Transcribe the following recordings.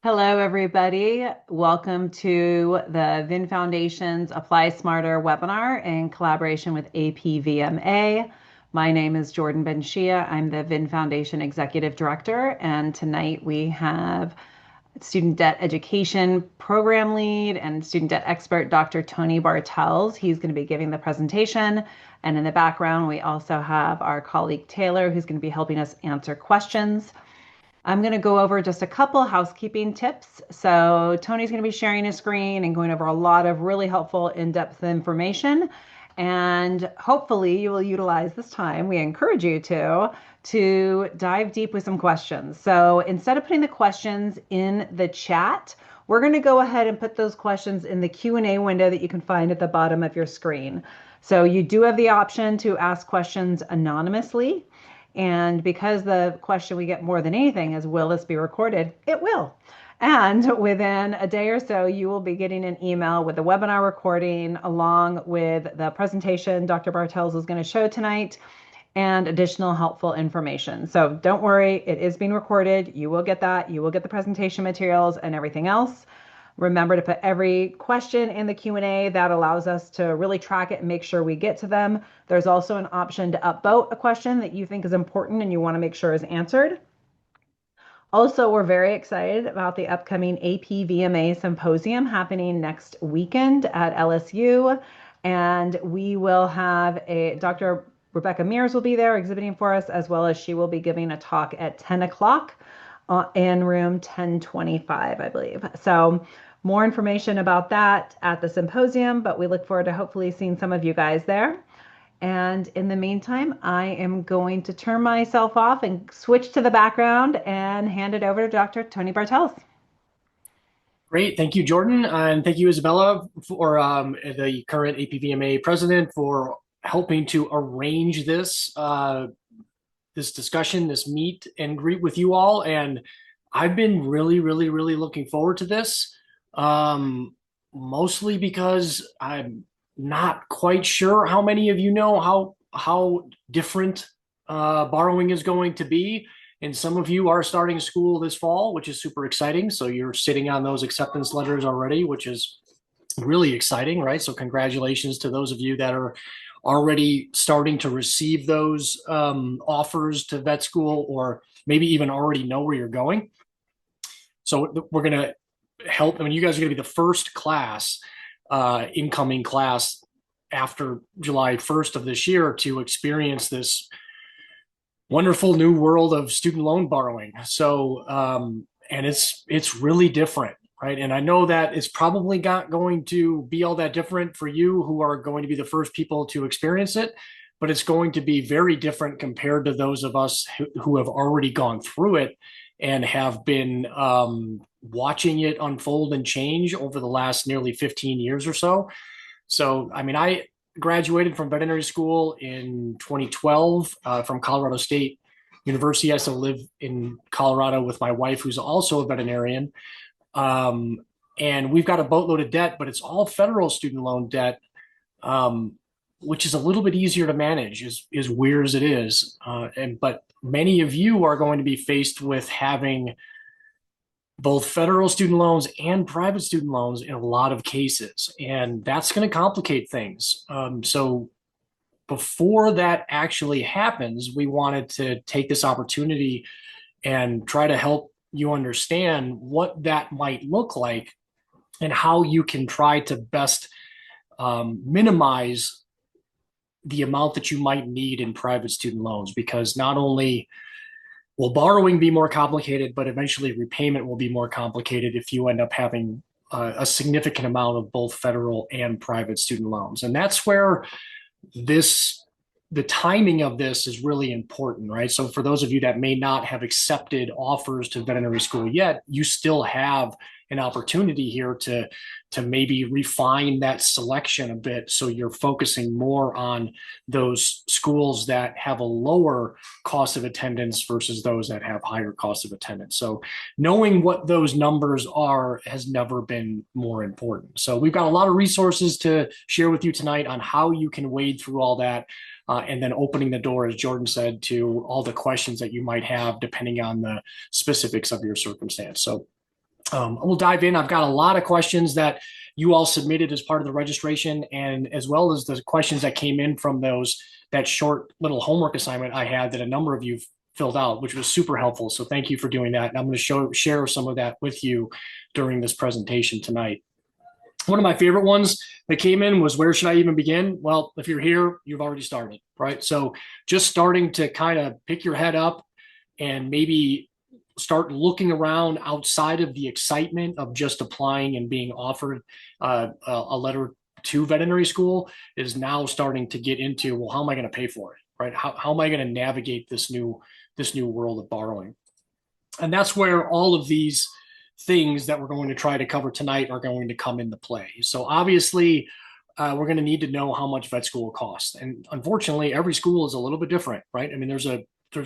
Hello, everybody. Welcome to the VIN Foundation's Apply Smarter webinar in collaboration with APVMA. My name is Jordan Ben-Shia. I'm the VIN Foundation Executive Director, and tonight we have Student Debt Education Program Lead and Student Debt Expert, Dr. Tony Bartels. He's going to be giving the presentation. And in the background, we also have our colleague Taylor, who's going to be helping us answer questions. I'm going to go over just a couple housekeeping tips. So Tony's going to be sharing his screen and going over a lot of really helpful in-depth information. And hopefully you will utilize this time, we encourage you to dive deep with some questions. So instead of putting the questions in the chat, we're going to go ahead and put those questions in the Q&A window that you can find at the bottom of your screen. So you do have the option to ask questions anonymously. And because the question we get more than anything is, will this be recorded? It will. And within a day or so, you will be getting an email with the webinar recording along with the presentation Dr. Bartels is going to show tonight and additional helpful information. So don't worry, it is being recorded. You will get that. You will get the presentation materials and everything else. Remember to put every question in the Q&A. That allows us to really track it and make sure we get to them. There's also an option to upvote a question that you think is important and you want to make sure is answered. Also, we're very excited about the upcoming APVMA Symposium happening next weekend at LSU. And we will have Dr. Rebecca Mears will be there exhibiting for us, as well as she will be giving a talk at 10 o'clock in room 1025, I believe. So more information about that at the symposium, but we look forward to hopefully seeing some of you guys there. And in the meantime, I am going to turn myself off and switch to the background and hand it over to Dr. Tony Bartels. Great. Thank you, Jordan. And thank you, Isabella, for the current APVMA president, for helping to arrange this discussion, this meet and greet with you all. And I've been really looking forward to this, mostly because I'm not quite sure how many of you know how different borrowing is going to be. And some of you are starting school this fall, which is super exciting. So you're sitting on those acceptance letters already, which is really exciting, right? So congratulations to those of you that are already starting to receive those offers to vet school, or maybe even already know where you're going. So we're going to help. I mean, you guys are going to be the first class, incoming class after July 1st of this year to experience this wonderful new world of student loan borrowing. So, and it's really different, right? And I know that it's probably not going to be all that different for you who are going to be the first people to experience it, but it's going to be very different compared to those of us who have already gone through it and have been watching it unfold and change over the last nearly 15 years or so. So, I mean, I graduated from veterinary school in 2012 from Colorado State University. I still live in Colorado with my wife, who's also a veterinarian. And we've got a boatload of debt, but it's all federal student loan debt, which is a little bit easier to manage, as weird as it is. But many of you are going to be faced with having both federal student loans and private student loans in a lot of cases. And that's going to complicate things. So before that actually happens, we wanted to take this opportunity and try to help you understand what that might look like and how you can try to best minimize the amount that you might need in private student loans, because not only will borrowing be more complicated, but eventually repayment will be more complicated if you end up having a significant amount of both federal and private student loans. And that's where the timing of this is really important, right? So for those of you that may not have accepted offers to veterinary school yet, you still have an opportunity here to maybe refine that selection a bit, so you're focusing more on those schools that have a lower cost of attendance versus those that have higher cost of attendance. So knowing what those numbers are has never been more important. So we've got a lot of resources to share with you tonight on how you can wade through all that, and then opening the door, as Jordan said, to all the questions that you might have depending on the specifics of your circumstance. So We'll dive in. I've got a lot of questions that you all submitted as part of the registration, and as well as the questions that came in from that short little homework assignment I had that a number of you filled out, which was super helpful. So thank you for doing that. And I'm going to share some of that with you during this presentation tonight. One of my favorite ones that came in was, where should I even begin? Well, if you're here, you've already started, right? So just starting to kind of pick your head up and maybe start looking around outside of the excitement of just applying and being offered a letter to veterinary school is now starting to get into, well, how am I going to pay for it, right? How am I going to navigate this new world of borrowing? And that's where all of these things that we're going to try to cover tonight are going to come into play. So obviously, we're going to need to know how much vet school costs. And unfortunately, every school is a little bit different, right? I mean, there's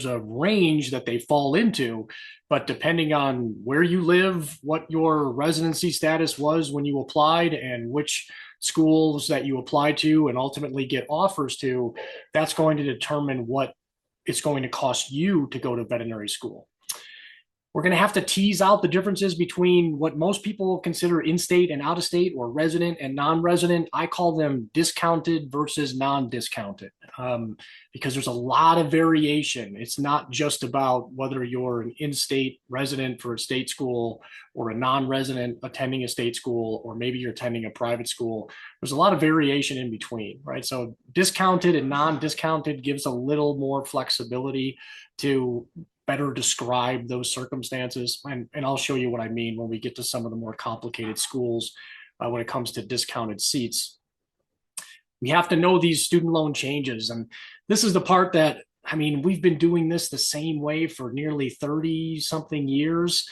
a range that they fall into, but depending on where you live, what your residency status was when you applied, and which schools that you apply to and ultimately get offers to, that's going to determine what it's going to cost you to go to veterinary school. We're going to have to tease out the differences between what most people consider in-state and out-of-state, or resident and non-resident. I call them discounted versus non-discounted, because there's a lot of variation. It's not just about whether you're an in-state resident for a state school or a non-resident attending a state school, or maybe you're attending a private school. There's a lot of variation in between, right? So discounted and non-discounted gives a little more flexibility to better describe those circumstances. And I'll show you what I mean when we get to some of the more complicated schools when it comes to discounted seats. We have to know these student loan changes. And this is the part that, I mean, we've been doing this the same way for nearly 30 something years.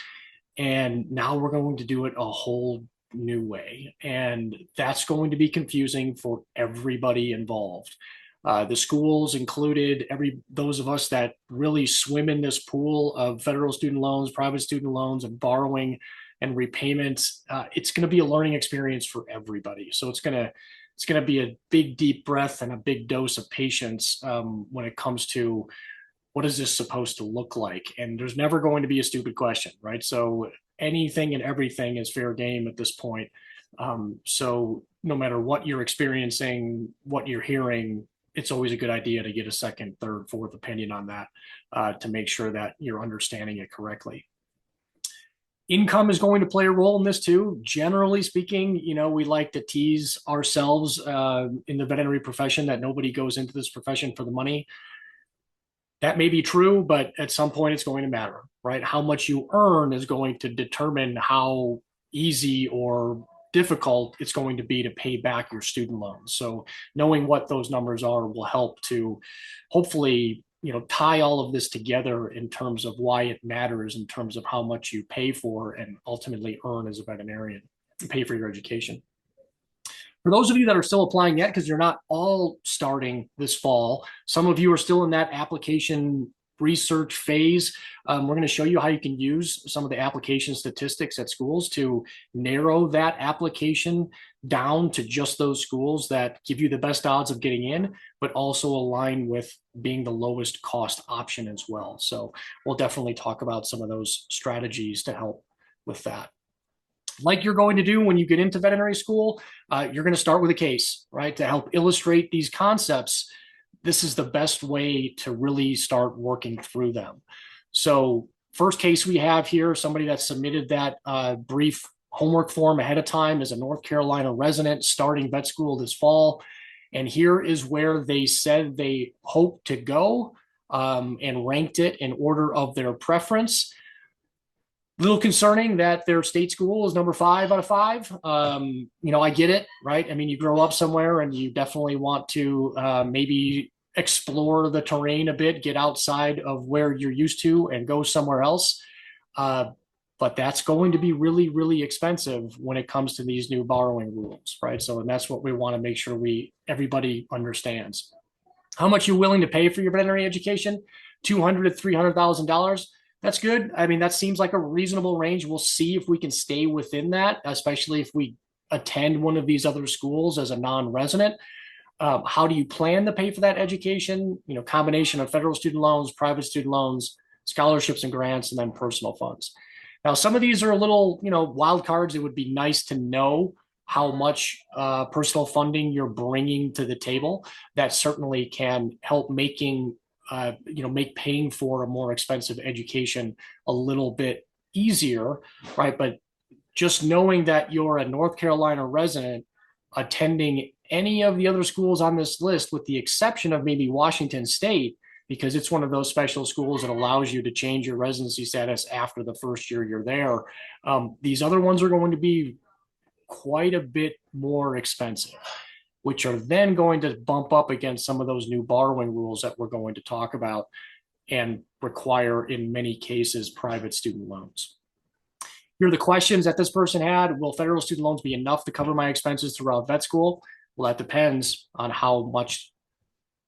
And now we're going to do it a whole new way. And that's going to be confusing for everybody involved. The schools included, those of us that really swim in this pool of federal student loans, private student loans, and borrowing and repayments. It's going to be a learning experience for everybody. So it's going to be a big, deep breath and a big dose of patience when it comes to, what is this supposed to look like? And there's never going to be a stupid question, right? So anything and everything is fair game at this point. So no matter what you're experiencing, what you're hearing, it's always a good idea to get a second, third, fourth opinion on that to make sure that you're understanding it correctly. Income is going to play a role in this too. Generally speaking, we like to tease ourselves in the veterinary profession that nobody goes into this profession for the money. That may be true, but at some point it's going to matter, right? How much you earn is going to determine how easy or difficult it's going to be to pay back your student loans. So knowing what those numbers are will help to hopefully, tie all of this together in terms of why it matters, in terms of how much you pay for and ultimately earn as a veterinarian, pay for your education. For those of you that are still applying yet, because you're not all starting this fall, some of you are still in that application research phase. We're going to show you how you can use some of the application statistics at schools to narrow that application down to just those schools that give you the best odds of getting in, but also align with being the lowest cost option as well. So we'll definitely talk about some of those strategies to help with that. Like you're going to do when you get into veterinary school, you're going to start with a case, right? To help illustrate these concepts, this is the best way to really start working through them. So first case we have here, somebody that submitted that brief homework form ahead of time is a North Carolina resident starting vet school this fall. And here is where they said they hope to go and ranked it in order of their preference. Little concerning that their state school is number 5 out of 5. I get it, right? I mean, you grow up somewhere and you definitely want to maybe explore the terrain a bit, get outside of where you're used to and go somewhere else. But that's going to be really, really expensive when it comes to these new borrowing rules, right? So, and that's what we want to make sure everybody understands. How much you're willing to pay for your veterinary education? $200,000 to $300,000. That's good. I mean, that seems like a reasonable range. We'll see if we can stay within that, especially if we attend one of these other schools as a non-resident. How do you plan to pay for that education? Combination of federal student loans, private student loans, scholarships and grants, and then personal funds. Now, some of these are a little, wild cards. It would be nice to know how much personal funding you're bringing to the table. That certainly can help make paying for a more expensive education a little bit easier, right? But just knowing that you're a North Carolina resident attending any of the other schools on this list, with the exception of maybe Washington State, because it's one of those special schools that allows you to change your residency status after the first year you're there. These other ones are going to be quite a bit more expensive, which are then going to bump up against some of those new borrowing rules that we're going to talk about and require, in many cases, private student loans. Here are the questions that this person had. Will federal student loans be enough to cover my expenses throughout vet school? Well, that depends on how much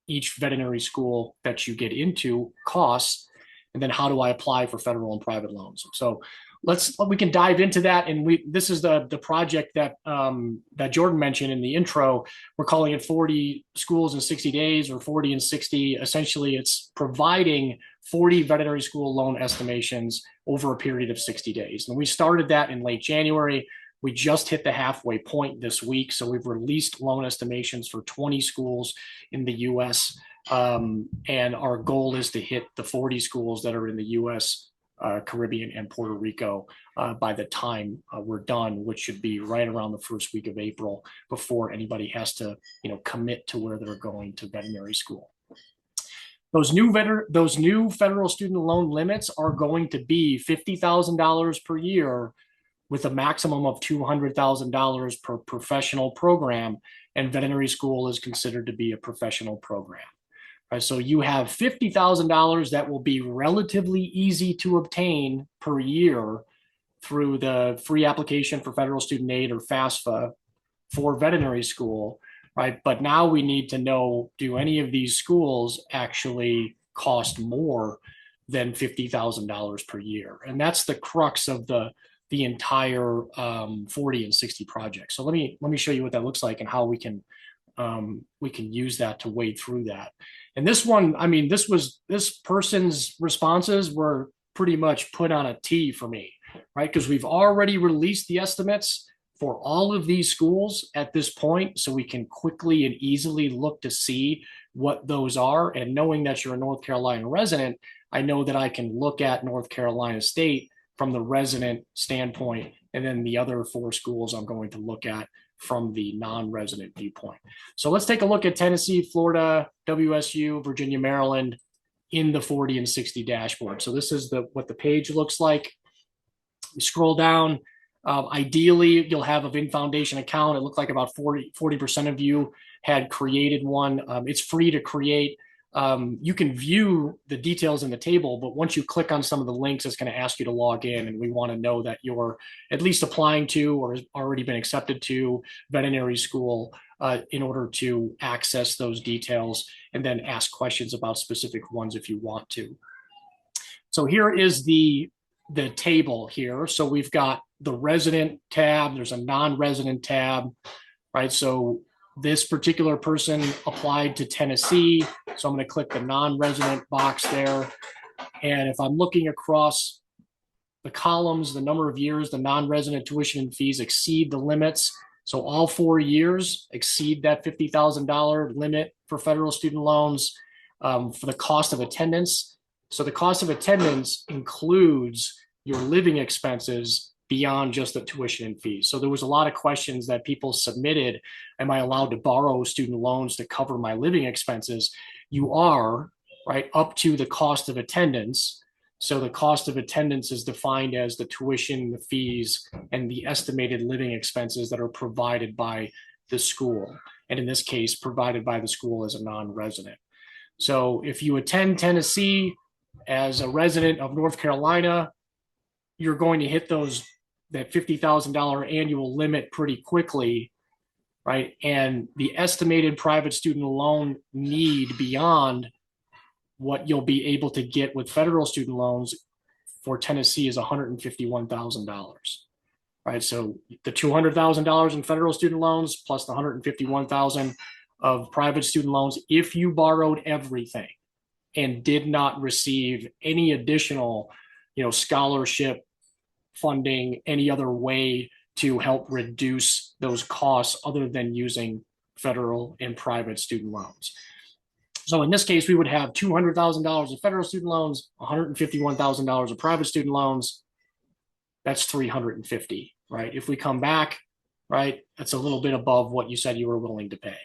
each veterinary school that you get into costs, and then how do I apply for federal and private loans. So we can dive into that. And this is the project that Jordan mentioned in the intro. We're calling it 40 schools in 60 days, or 40 in 60. Essentially, it's providing 40 veterinary school loan estimations over a period of 60 days. And we started that in late January. We just hit the halfway point this week. So we've released loan estimations for 20 schools in the US. And our goal is to hit the 40 schools that are in the US, Caribbean, and Puerto Rico by the time we're done, which should be right around the first week of April, before anybody has to, commit to where they're going to veterinary school. Those new federal student loan limits are going to be $50,000 per year, with a maximum of $200,000 per professional program, and veterinary school is considered to be a professional program. Right, so you have $50,000 that will be relatively easy to obtain per year through the free application for federal student aid, or FAFSA, for veterinary school, right? But now we need to know, do any of these schools actually cost more than $50,000 per year? And that's the crux of the entire 40 and 60 project. So let me show you what that looks like and how we can use that to wade through that. And this one, this person's responses were pretty much put on a T for me, right? Because we've already released the estimates for all of these schools at this point, so we can quickly and easily look to see what those are. And knowing that you're a North Carolina resident, I know that I can look at North Carolina State from the resident standpoint, and then the other 4 schools I'm going to look at from the non-resident viewpoint. So let's take a look at Tennessee, Florida, WSU, Virginia, Maryland in the 40 and 60 dashboard. So this is what the page looks like. You scroll down. Ideally, you'll have a VIN Foundation account. It looked like about 40% of you had created one. It's free to create. You can view the details in the table, but once you click on some of the links, it's going to ask you to log in, and we want to know that you're at least applying to, or has already been accepted to, veterinary school in order to access those details, and then ask questions about specific ones if you want to. So here is the table here. So we've got the resident tab, there's a non-resident tab, right? So this particular person applied to Tennessee, so I'm going to click the non-resident box there. And if I'm looking across the columns, the number of years the non-resident tuition and fees exceed the limits. So all 4 years exceed that $50,000 limit for federal student loans. For the cost of attendance, so the cost of attendance includes your living expenses beyond just the tuition and fees. So there was a lot of questions that people submitted. Am I allowed to borrow student loans to cover my living expenses? You are, right, up to the cost of attendance. So the cost of attendance is defined as the tuition, the fees, and the estimated living expenses that are provided by the school. And in this case, provided by the school as a non-resident. So if you attend Tennessee as a resident of North Carolina, you're going to hit that $50,000 annual limit pretty quickly, right? And the estimated private student loan need beyond what you'll be able to get with federal student loans for Tennessee is $151,000, right? So the $200,000 in federal student loans plus the $151,000 of private student loans, if you borrowed everything and did not receive any additional, scholarship funding any other way to help reduce those costs other than using federal and private student loans. So in this case, we would have $200,000 of federal student loans, $151,000 of private student loans. That's 350, right? If we come back, right, that's a little bit above what you said you were willing to pay.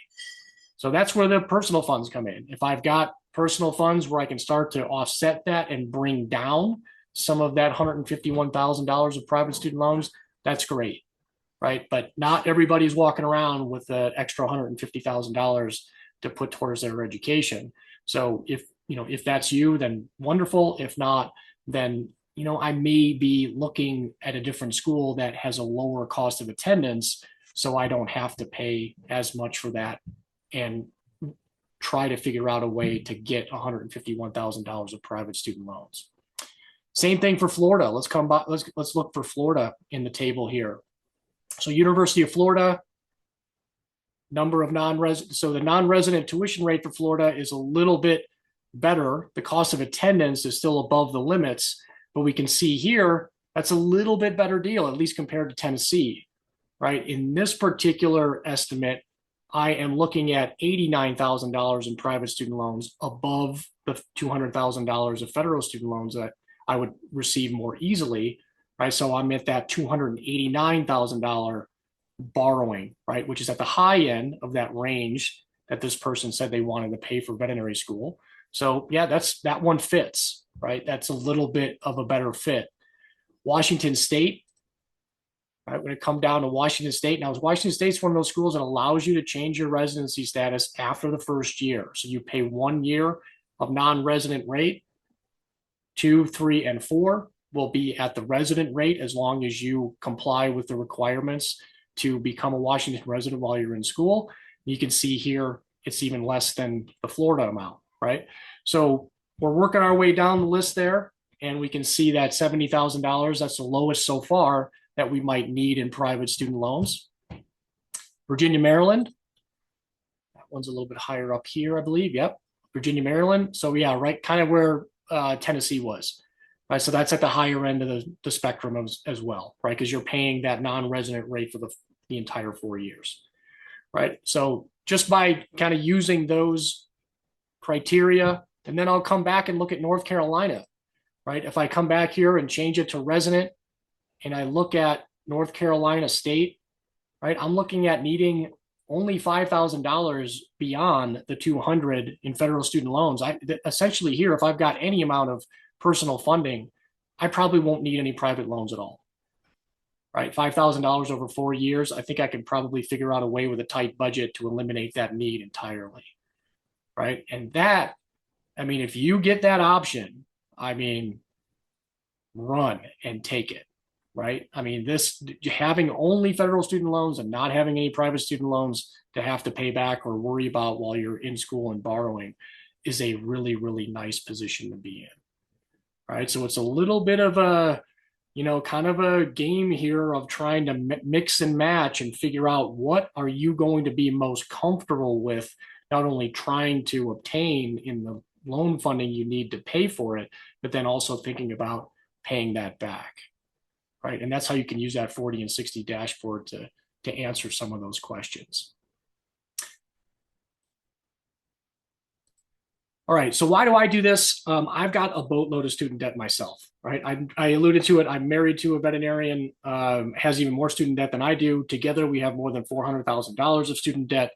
So that's where the personal funds come in. If I've got personal funds where I can start to offset that and bring down some of that $151,000 of private student loans, that's great, right? But not everybody's walking around with an extra $150,000 to put towards their education. So if that's you, then wonderful. If not, then I may be looking at a different school that has a lower cost of attendance, so I don't have to pay as much for that and try to figure out a way to get $151,000 of private student loans. Same thing for Florida. Let's look for Florida in the table here. So University of Florida, number of non-resident. So the non-resident tuition rate for Florida is a little bit better. The cost of attendance is still above the limits, but we can see here, that's a little bit better deal, at least compared to Tennessee, right? In this particular estimate, I am looking at $89,000 in private student loans above the $200,000 of federal student loans that I would receive more easily, right? So I'm at that $289,000 borrowing, right? Which is at the high end of that range that this person said they wanted to pay for veterinary school. So yeah, that one fits, right? That's a little bit of a better fit. Washington State, right? When it comes down to Washington State, now Washington State's one of those schools that allows you to change your residency status after the first year. So you pay 1 year of non-resident rate, 2, 3, and 4 will be at the resident rate as long as you comply with the requirements to become a Washington resident while you're in school. You can see here, it's even less than the Florida amount, right? So we're working our way down the list there, and we can see that $70,000, that's the lowest so far that we might need in private student loans. Virginia, Maryland, that one's a little bit higher up here, I believe. Yep, Virginia, Maryland. So yeah, right, kind of where Tennessee was. Right, so that's at the higher end of the spectrum as well, right? Because you're paying that non-resident rate for the entire 4 years, right? So just by kind of using those criteria, and then I'll come back and look at North Carolina, right? If I come back here and change it to resident, and I look at North Carolina State, right? I'm looking at needing only $5,000 beyond the $200 in federal student loans. Essentially here, if I've got any amount of personal funding, I probably won't need any private loans at all, right? $5,000 over 4 years, I think I can probably figure out a way with a tight budget to eliminate that need entirely, right? And that, I mean, if you get that option, I mean, run and take it, right? I mean, this having only federal student loans and not having any private student loans to have to pay back or worry about while you're in school and borrowing is a really, really nice position to be in. Right. So it's a little bit of a, kind of a game here of trying to mix and match and figure out what are you going to be most comfortable with, not only trying to obtain in the loan funding you need to pay for it, but then also thinking about paying that back. Right. And that's how you can use that 40 and 60 dashboard to answer some of those questions. All right, so why do I do this? I've got a boatload of student debt myself, right? I alluded to it. I'm married to a veterinarian, has even more student debt than I do. Together, we have more than $400,000 of student debt.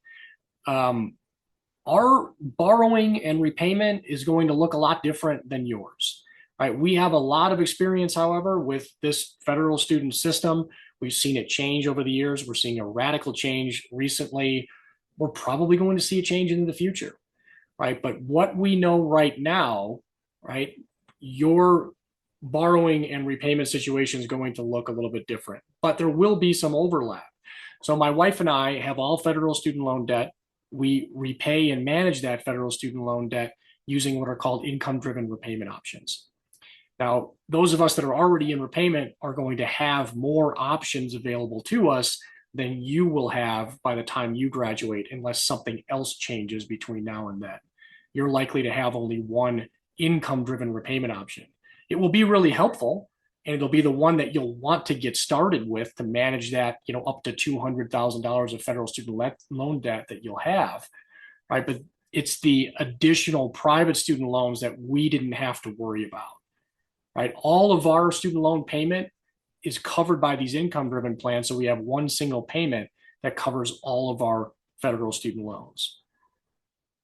Our borrowing and repayment is going to look a lot different than yours, right? We have a lot of experience, however, with this federal student system. We've seen it change over the years. We're seeing a radical change recently. We're probably going to see a change in the future. Right. But what we know right now, right, your borrowing and repayment situation is going to look a little bit different, but there will be some overlap. So my wife and I have all federal student loan debt. We repay and manage that federal student loan debt using what are called income-driven repayment options. Now, those of us that are already in repayment are going to have more options available to us than you will have by the time you graduate, unless something else changes between now and then. You're likely to have only one income-driven repayment option. It will be really helpful, and it'll be the one that you'll want to get started with to manage that, up to $200,000 of federal student loan debt that you'll have, right? But it's the additional private student loans that we didn't have to worry about, right? All of our student loan payment is covered by these income-driven plans, so we have one single payment that covers all of our federal student loans.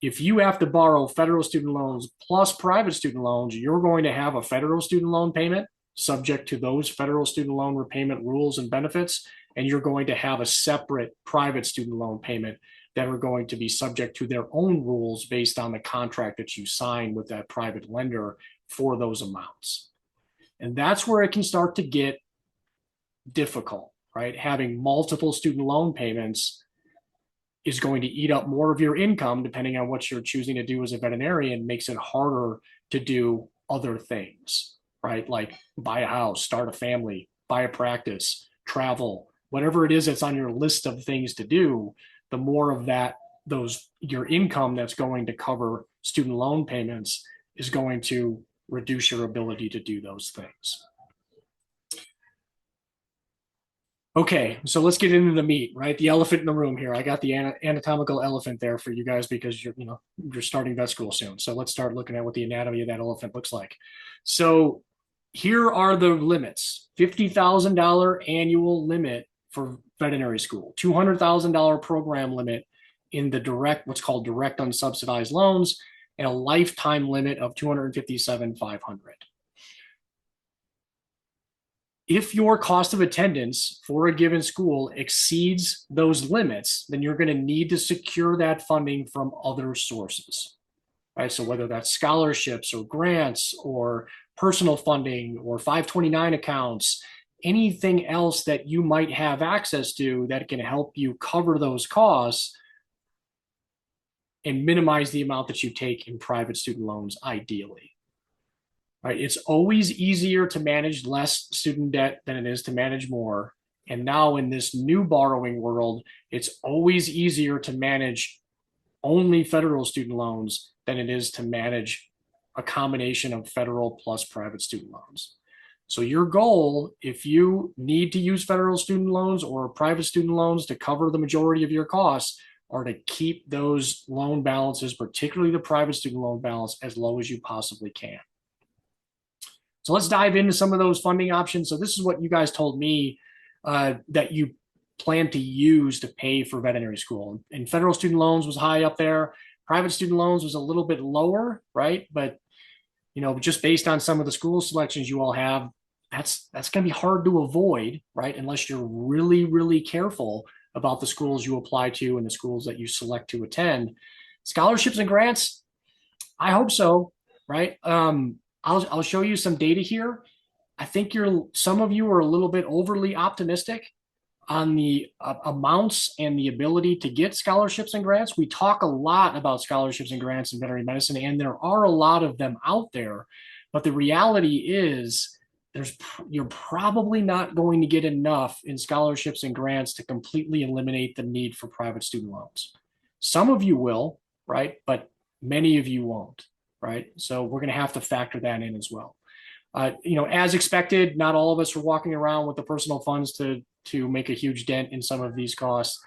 If you have to borrow federal student loans plus private student loans, you're going to have a federal student loan payment subject to those federal student loan repayment rules and benefits, and you're going to have a separate private student loan payment that are going to be subject to their own rules based on the contract that you sign with that private lender for those amounts. And that's where it can start to get difficult, right? Having multiple student loan payments is going to eat up more of your income, depending on what you're choosing to do as a veterinarian, makes it harder to do other things, right? Like buy a house, start a family, buy a practice, travel, whatever it is that's on your list of things to do. The more of that, your income that's going to cover student loan payments is going to reduce your ability to do those things. Okay, so let's get into the meat, right? The elephant in the room here. I got the anatomical elephant there for you guys because you're starting vet school soon. So let's start looking at what the anatomy of that elephant looks like. So here are the limits: $50,000 annual limit for veterinary school, $200,000 program limit in the what's called direct unsubsidized loans, and a lifetime limit of $257,500. If your cost of attendance for a given school exceeds those limits, then you're going to need to secure that funding from other sources, right? So whether that's scholarships or grants or personal funding or 529 accounts, anything else that you might have access to that can help you cover those costs and minimize the amount that you take in private student loans, ideally. Right? It's always easier to manage less student debt than it is to manage more. And now in this new borrowing world, it's always easier to manage only federal student loans than it is to manage a combination of federal plus private student loans. So your goal, if you need to use federal student loans or private student loans to cover the majority of your costs, are to keep those loan balances, particularly the private student loan balance, as low as you possibly can. So let's dive into some of those funding options. So this is what you guys told me that you plan to use to pay for veterinary school. And federal student loans was high up there. Private student loans was a little bit lower, right? But just based on some of the school selections you all have, that's going to be hard to avoid, right? Unless you're really, really careful about the schools you apply to and the schools that you select to attend. Scholarships and grants, I hope so, right? I'll show you some data here. I think some of you are a little bit overly optimistic on the amounts and the ability to get scholarships and grants. We talk a lot about scholarships and grants in veterinary medicine, and there are a lot of them out there. But the reality is you're probably not going to get enough in scholarships and grants to completely eliminate the need for private student loans. Some of you will, right? But many of you won't. Right. So we're going to have to factor that in as well. As expected, not all of us are walking around with the personal funds to make a huge dent in some of these costs,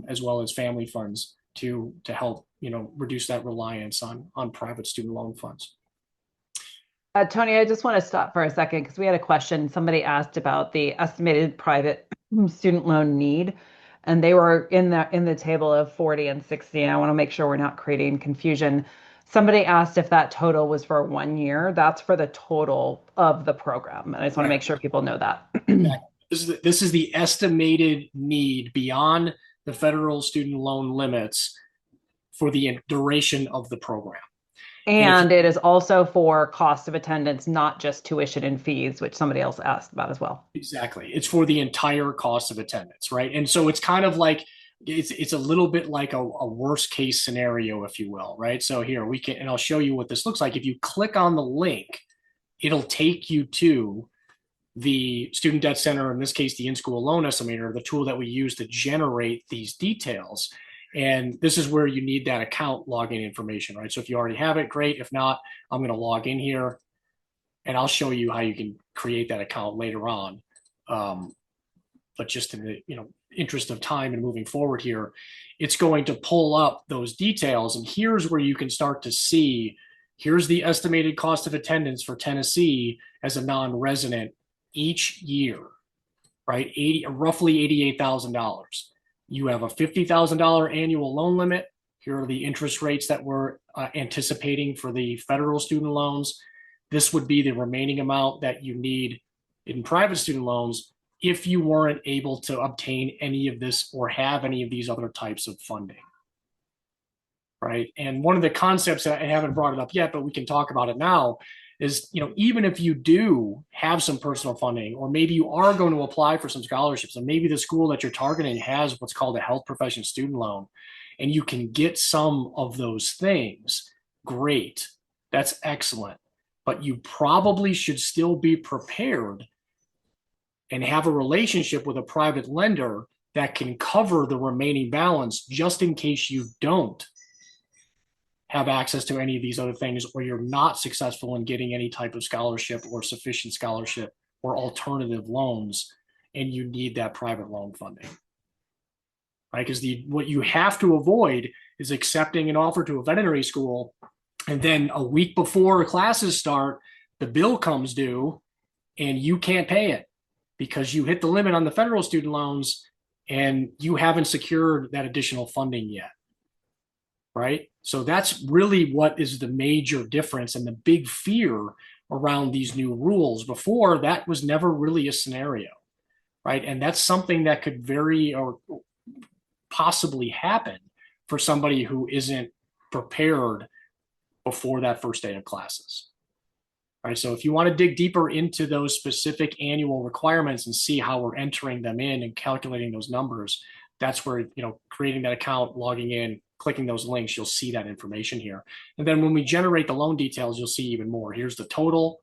as well as family funds to help, reduce that reliance on private student loan funds. Tony, I just want to stop for a second because we had a question. Somebody asked about the estimated private student loan need, and they were in the table of 40 and 60. I want to make sure we're not creating confusion. Somebody asked if that total was for 1 year. That's for the total of the program. And I just want to make sure people know that. This is the estimated need beyond the federal student loan limits for the duration of the program. And it is also for cost of attendance, not just tuition and fees, which somebody else asked about as well. Exactly. It's for the entire cost of attendance, right? And so it's kind of like, it's a little bit like a worst case scenario, if you will, right? So here and I'll show you what this looks like. If you click on the link, it'll take you to the Student Debt Center, in this case, the in-school loan estimator, the tool that we use to generate these details. And this is where you need that account login information, right? So if you already have it, great. If not, I'm going to log in here and I'll show you how you can create that account later on. But just in the interest of time and moving forward here, it's going to pull up those details. And here's where you can start to see, here's the estimated cost of attendance for Tennessee as a non-resident each year, right? Roughly $88,000. You have a $50,000 annual loan limit. Here are the interest rates that we're anticipating for the federal student loans. This would be the remaining amount that you need in private student loans if you weren't able to obtain any of this or have any of these other types of funding, right? And one of the concepts that I haven't brought it up yet, but we can talk about it now, is even if you do have some personal funding, or maybe you are going to apply for some scholarships, and maybe the school that you're targeting has what's called a health profession student loan, and you can get some of those things, great, that's excellent. But you probably should still be prepared and have a relationship with a private lender that can cover the remaining balance just in case you don't have access to any of these other things, or you're not successful in getting any type of scholarship or sufficient scholarship or alternative loans, and you need that private loan funding. Right? Because what you have to avoid is accepting an offer to a veterinary school, and then a week before classes start, the bill comes due and you can't pay it because you hit the limit on the federal student loans and you haven't secured that additional funding yet, right? So that's really what is the major difference and the big fear around these new rules. Before, that was never really a scenario, right? And that's something that could very or possibly happen for somebody who isn't prepared before that first day of classes. All right, so if you want to dig deeper into those specific annual requirements and see how we're entering them in and calculating those numbers, that's where, creating that account, logging in, clicking those links, you'll see that information here. And then when we generate the loan details, you'll see even more. Here's the total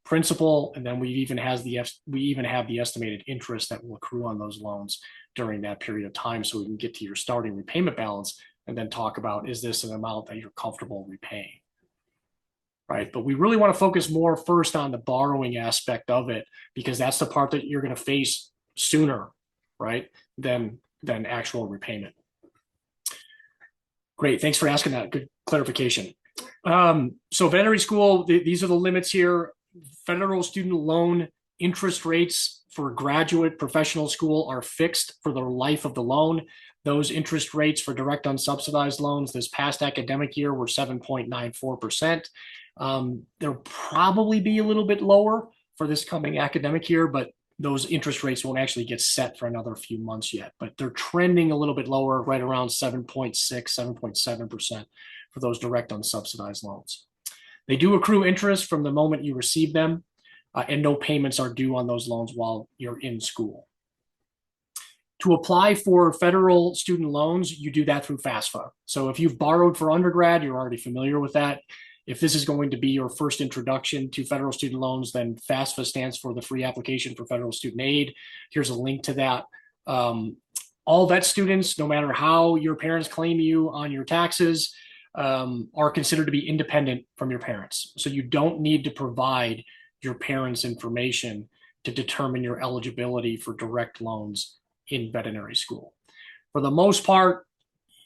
principal, and then we even have the estimated interest that will accrue on those loans during that period of time, so we can get to your starting repayment balance and then talk about, is this an amount that you're comfortable repaying? Right. But we really want to focus more first on the borrowing aspect of it, because that's the part that you're going to face sooner, right, than actual repayment. Great. Thanks for asking that. Good clarification. So veterinary school, these are the limits here. Federal student loan interest rates for graduate professional school are fixed for the life of the loan. Those interest rates for direct unsubsidized loans this past academic year were 7.94%. There'll probably be a little bit lower for this coming academic year, but those interest rates won't actually get set for another few months yet. But they're trending a little bit lower, right around 7.6, 7.7% for those direct unsubsidized loans. They do accrue interest from the moment you receive them, and no payments are due on those loans while you're in school. To apply for federal student loans, you do that through FAFSA. So if you've borrowed for undergrad, you're already familiar with that. If this is going to be your first introduction to federal student loans, then FAFSA stands for the Free Application for Federal Student Aid. Here's a link to that. All vet students, no matter how your parents claim you on your taxes, are considered to be independent from your parents. So you don't need to provide your parents' information to determine your eligibility for direct loans in veterinary school. For the most part,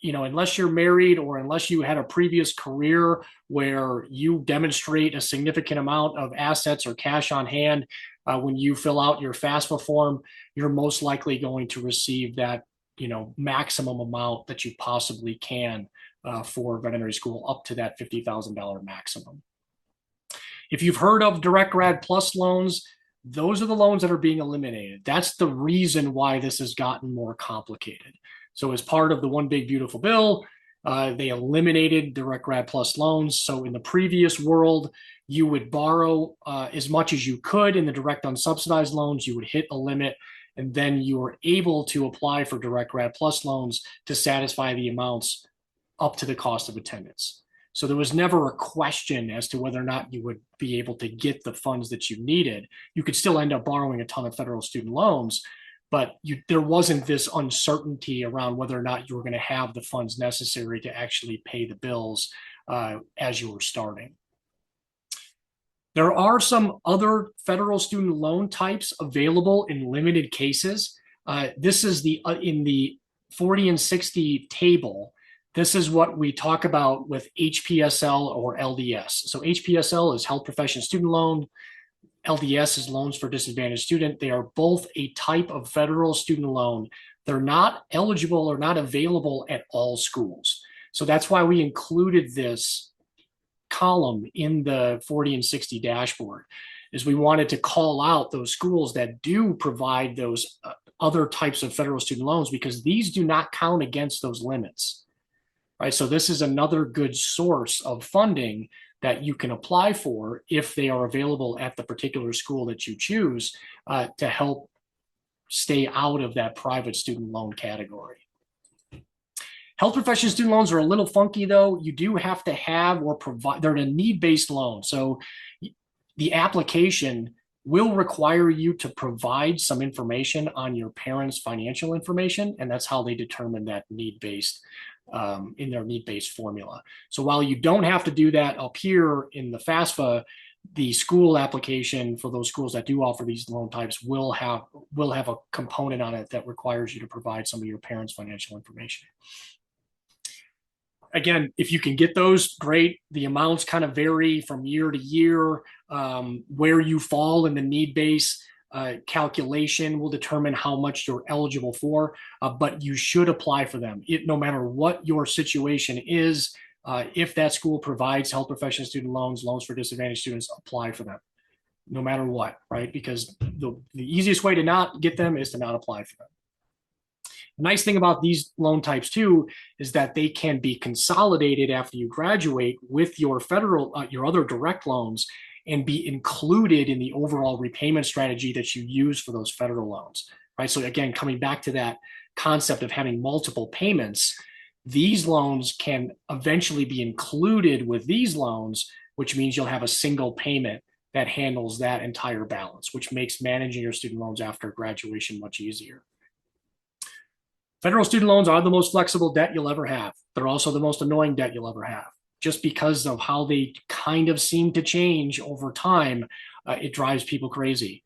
unless you're married or unless you had a previous career where you demonstrate a significant amount of assets or cash on hand, when you fill out your FAFSA form, you're most likely going to receive that, maximum amount that you possibly can for veterinary school, up to that $50,000 maximum. If you've heard of Direct Grad Plus loans, those are the loans that are being eliminated. That's the reason why this has gotten more complicated. So as part of the One Big Beautiful Bill, they eliminated Direct Grad Plus loans. So in the previous world, you would borrow as much as you could in the direct unsubsidized loans. You would hit a limit, and then you were able to apply for Direct Grad Plus loans to satisfy the amounts up to the cost of attendance. So there was never a question as to whether or not you would be able to get the funds that you needed. You could still end up borrowing a ton of federal student loans, but there wasn't this uncertainty around whether or not you were going to have the funds necessary to actually pay the bills as you were starting. There are some other federal student loan types available in limited cases. This is in the 40 and 60 table. This is what we talk about with HPSL or LDS. So HPSL is Health Profession Student Loan. LDS is Loans for Disadvantaged Student. They are both a type of federal student loan. They're not eligible or not available at all schools. So that's why we included this column in the 40 and 60 dashboard, is we wanted to call out those schools that do provide those other types of federal student loans, because these do not count against those limits. Right, so this is another good source of funding that you can apply for if they are available at the particular school that you choose, to help stay out of that private student loan category. Health profession student loans are a little funky, though. You do have to have or provide, they're a need-based loan. So the application will require you to provide some information on your parents' financial information, and that's how they determine that need-based in their need-based formula. So while you don't have to do that up here in the FAFSA, the school application for those schools that do offer these loan types will have a component on it that requires you to provide some of your parents' financial information. Again, if you can get those, great. The amounts kind of vary from year to year. Where you fall in the need-based calculation will determine how much you're eligible for, but you should apply for them. No matter what your situation is, if that school provides health profession student loans, loans for disadvantaged students, apply for them, no matter what, right? Because the easiest way to not get them is to not apply for them. The nice thing about these loan types too is that they can be consolidated after you graduate with your federal, your other direct loans, and be included in the overall repayment strategy that you use for those federal loans, right? So again, coming back to that concept of having multiple payments, these loans can eventually be included with these loans, which means you'll have a single payment that handles that entire balance, which makes managing your student loans after graduation much easier. Federal student loans are the most flexible debt you'll ever have. They're also the most annoying debt you'll ever have. Just because of how they kind of seem to change over time, it drives people crazy.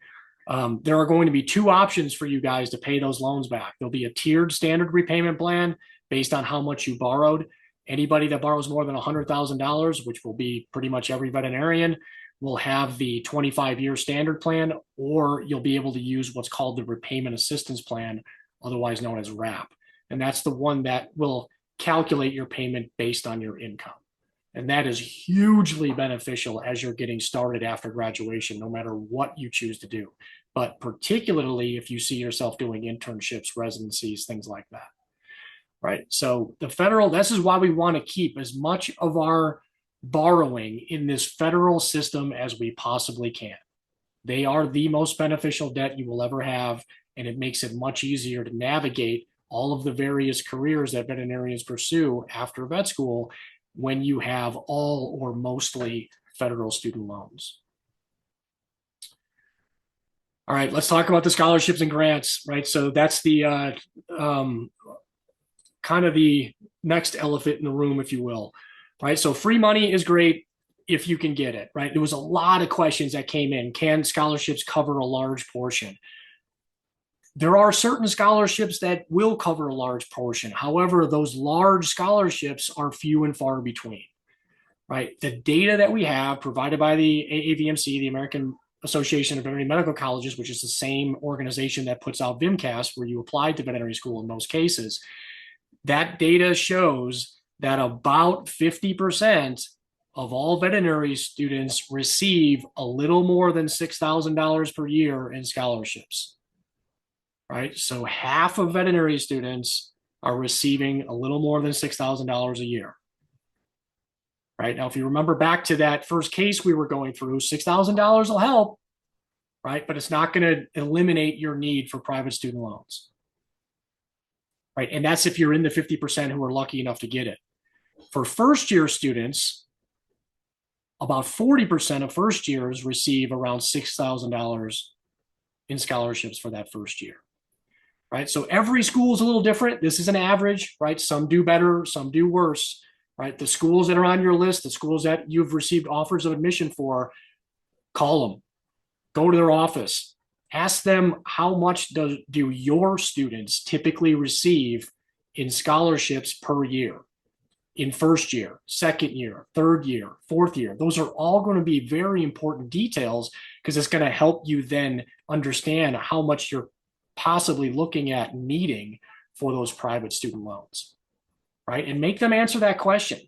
There are going to be two options for you guys to pay those loans back. There'll be a tiered standard repayment plan based on how much you borrowed. Anybody that borrows more than $100,000, which will be pretty much every veterinarian, will have the 25-year standard plan, or you'll be able to use what's called the repayment assistance plan, otherwise known as RAP. And that's the one that will calculate your payment based on your income. And that is hugely beneficial as you're getting started after graduation, no matter what you choose to do. But particularly if you see yourself doing internships, residencies, things like that. Right. So the federal, this is why we want to keep as much of our borrowing in this federal system as we possibly can. They are the most beneficial debt you will ever have, and it makes it much easier to navigate all of the various careers that veterinarians pursue after vet school when you have all or mostly federal student loans. All right, let's talk about the scholarships and grants, right? So that's the kind of the next elephant in the room, if you will, right? So free money is great if you can get it, right? There was a lot of questions that came in. Can scholarships cover a large portion? There are certain scholarships that will cover a large portion. However, those large scholarships are few and far between, right? The data that we have provided by the AAVMC, the American Association of Veterinary Medical Colleges, which is the same organization that puts out VIMCAS, where you apply to veterinary school in most cases, that data shows that about 50% of all veterinary students receive a little more than $6,000 per year in scholarships. Right? So half of veterinary students are receiving a little more than $6,000 a year. Right? Now, if you remember back to that first case we were going through, $6,000 will help, right? But it's not going to eliminate your need for private student loans. Right? And that's if you're in the 50% who are lucky enough to get it. For first-year students, about 40% of first years receive around $6,000 in scholarships for that first year. Right? So every school is a little different. This is an average, right? Some do better, some do worse, right? The schools that are on your list, the schools that you've received offers of admission for, Call them, go to their office, ask them how much do your students typically receive in scholarships per year, in first year, second year, third year, fourth year. Those are all going to be very important details because it's going to help you then understand how much you're possibly looking at needing for those private student loans, right? And make them answer that question,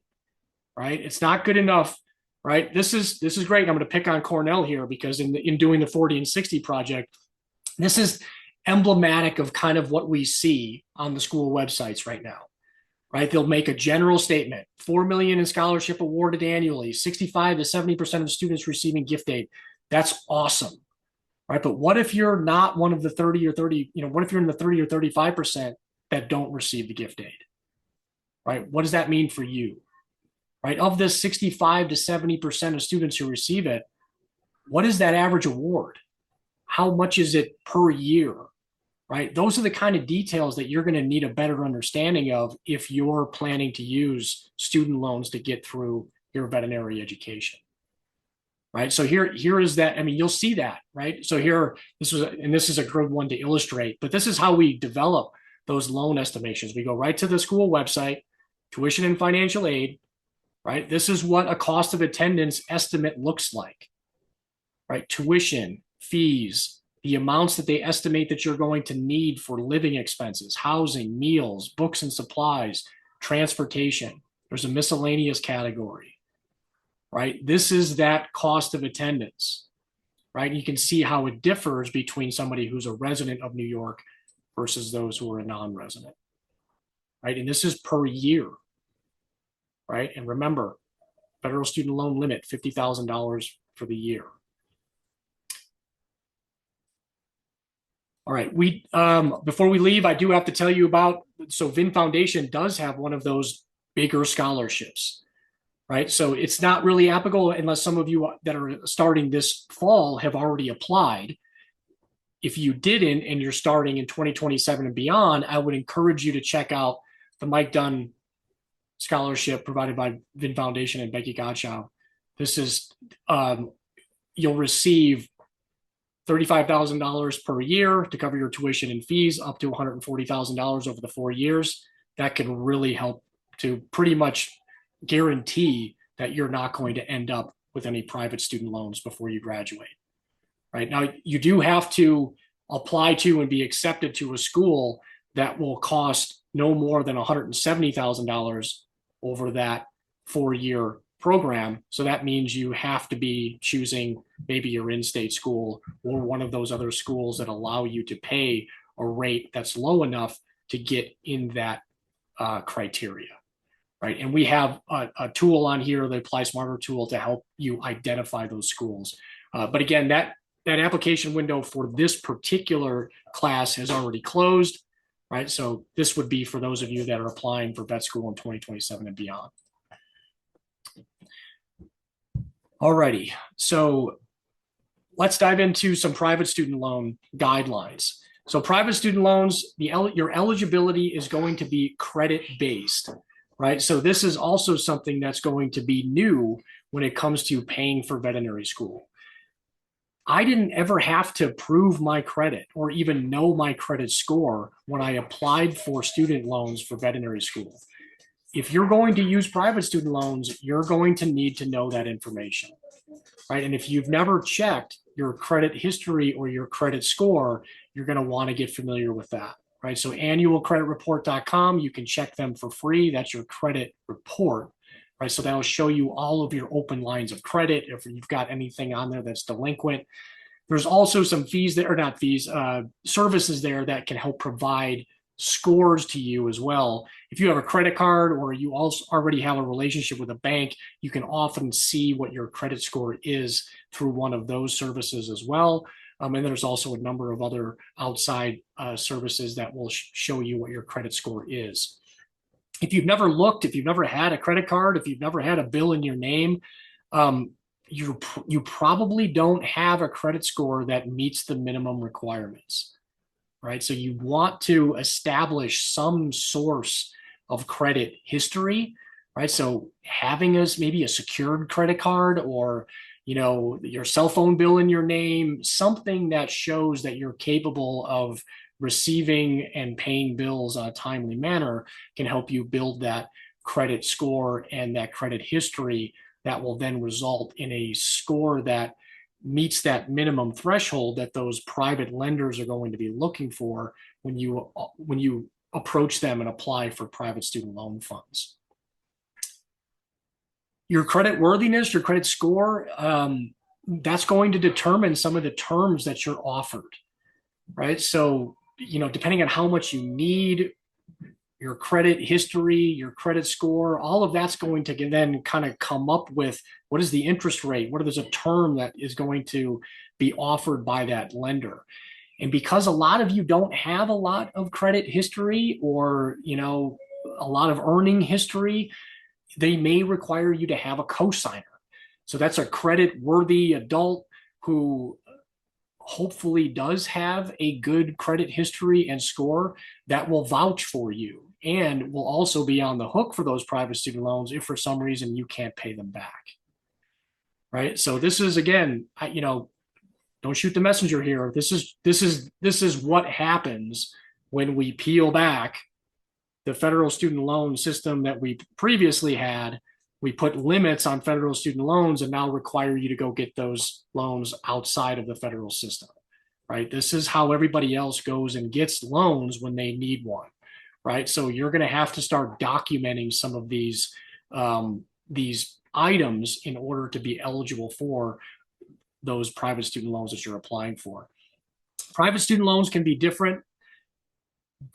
right? It's not good enough, right? This is great. I'm going to pick on Cornell here because in doing the 40 and 60 project, this is emblematic of kind of what we see on the school websites right now, right? They'll make a general statement, 4 million in scholarship awarded annually, 65 to 70% of students receiving gift aid. That's awesome, right? But what if you're not one of the 30 or 30, what if you're in the 30 or 35% that don't receive the gift aid, right? What does that mean for you, right? Of this 65 to 70% of students who receive it, what is that average award? How much is it per year, right? Those are the kind of details that you're going to need a better understanding of if you're planning to use student loans to get through your veterinary education, right? So here is that. I mean, you'll see that, right? So here, this is a good one to illustrate, but this is how we develop those loan estimations. We go right to the school website, tuition and financial aid, right? This is what a cost of attendance estimate looks like, right? Tuition, fees, the amounts that they estimate that you're going to need for living expenses, housing, meals, books and supplies, transportation. There's a miscellaneous category, right? This is that cost of attendance, right? You can see how it differs between somebody who's a resident of New York versus those who are a non-resident, right? And this is per year, right? And remember, federal student loan limit, $50,000 for the year. All right, before we leave, I do have to tell you about, so VIN Foundation does have one of those bigger scholarships, right? So it's not really applicable unless some of you that are starting this fall have already applied. If you didn't and you're starting in 2027 and beyond, I would encourage you to check out the Mike Dunn scholarship provided by VIN Foundation and Becky Gottschall. This is, you'll receive $35,000 per year to cover your tuition and fees, up to $140,000 over the 4 years. That can really help to pretty much guarantee that you're not going to end up with any private student loans before you graduate. Right now, you do have to apply to and be accepted to a school that will cost no more than $170,000 over that 4-year program. So that means you have to be choosing maybe your in-state school or one of those other schools that allow you to pay a rate that's low enough to get in that criteria, right? And we have a tool on here, the Apply Smarter tool, to help you identify those schools. But again, that application window for this particular class has already closed, right? So this would be for those of you that are applying for vet school in 2027 and beyond. Alrighty, so let's dive into some private student loan guidelines. So private student loans, your eligibility is going to be credit-based, right? So this is also something that's going to be new when it comes to paying for veterinary school. I didn't ever have to prove my credit or even know my credit score when I applied for student loans for veterinary school. If you're going to use private student loans, you're going to need to know that information, right? And if you've never checked your credit history or your credit score, you're going to want to get familiar with that, right? So annualcreditreport.com, you can check them for free. That's your credit report, right? So that'll show you all of your open lines of credit. If you've got anything on there that's delinquent, there's also some fees there, or not fees, services there that can help provide scores to you as well. If you have a credit card or you also already have a relationship with a bank, you can often see what your credit score is through one of those services as well. And there's also a number of other outside services that will show you what your credit score is. If you've never looked, if you've never had a credit card, if you've never had a bill in your name, you probably don't have a credit score that meets the minimum requirements, right? So you want to establish some source of credit history, right? So having maybe a secured credit card or your cell phone bill in your name, something that shows that you're capable of receiving and paying bills in a timely manner can help you build that credit score and that credit history that will then result in a score that meets that minimum threshold that those private lenders are going to be looking for when you approach them and apply for private student loan funds. Your credit worthiness, your credit score, that's going to determine some of the terms that you're offered, right? So, depending on how much you need, your credit history, your credit score, all of that's going to then kind of come up with what is the interest rate? What is a term that is going to be offered by that lender? And because a lot of you don't have a lot of credit history or, a lot of earning history, they may require you to have a cosigner. So that's a credit worthy adult who hopefully does have a good credit history and score that will vouch for you and will also be on the hook for those private student loans if for some reason you can't pay them back. Right. So this is, again, don't shoot the messenger here. This is what happens when we peel back the federal student loan system that we previously had. We put limits on federal student loans and now require you to go get those loans outside of the federal system, right? This is how everybody else goes and gets loans when they need one, right? So you're going to have to start documenting some of these items in order to be eligible for those private student loans that you're applying for. Private student loans can be different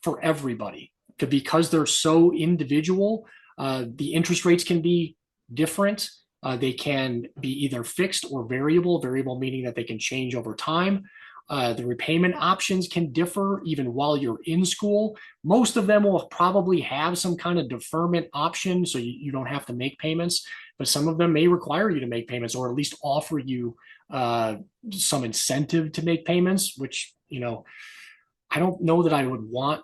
for everybody because they're so individual. The interest rates can be different. They can be either fixed or variable meaning that they can change over time. The repayment options can differ even while you're in school. Most of them will probably have some kind of deferment option, so you don't have to make payments, but some of them may require you to make payments or at least offer you some incentive to make payments, which, I don't know that I would want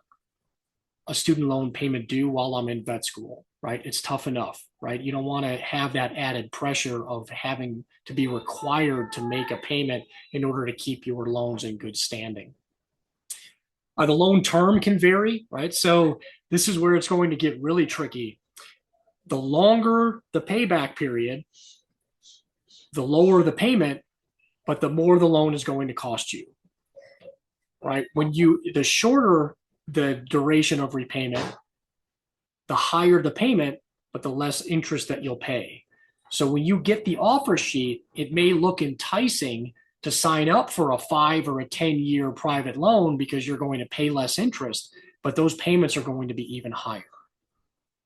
a student loan payment due while I'm in vet school, right? It's tough enough, right? You don't want to have that added pressure of having to be required to make a payment in order to keep your loans in good standing. The loan term can vary, right? So this is where it's going to get really tricky. The longer the payback period, the lower the payment, but the more the loan is going to cost you, right? The shorter the duration of repayment, the higher the payment, but the less interest that you'll pay. So when you get the offer sheet, it may look enticing to sign up for a 5 or a 10-year private loan because you're going to pay less interest, but those payments are going to be even higher,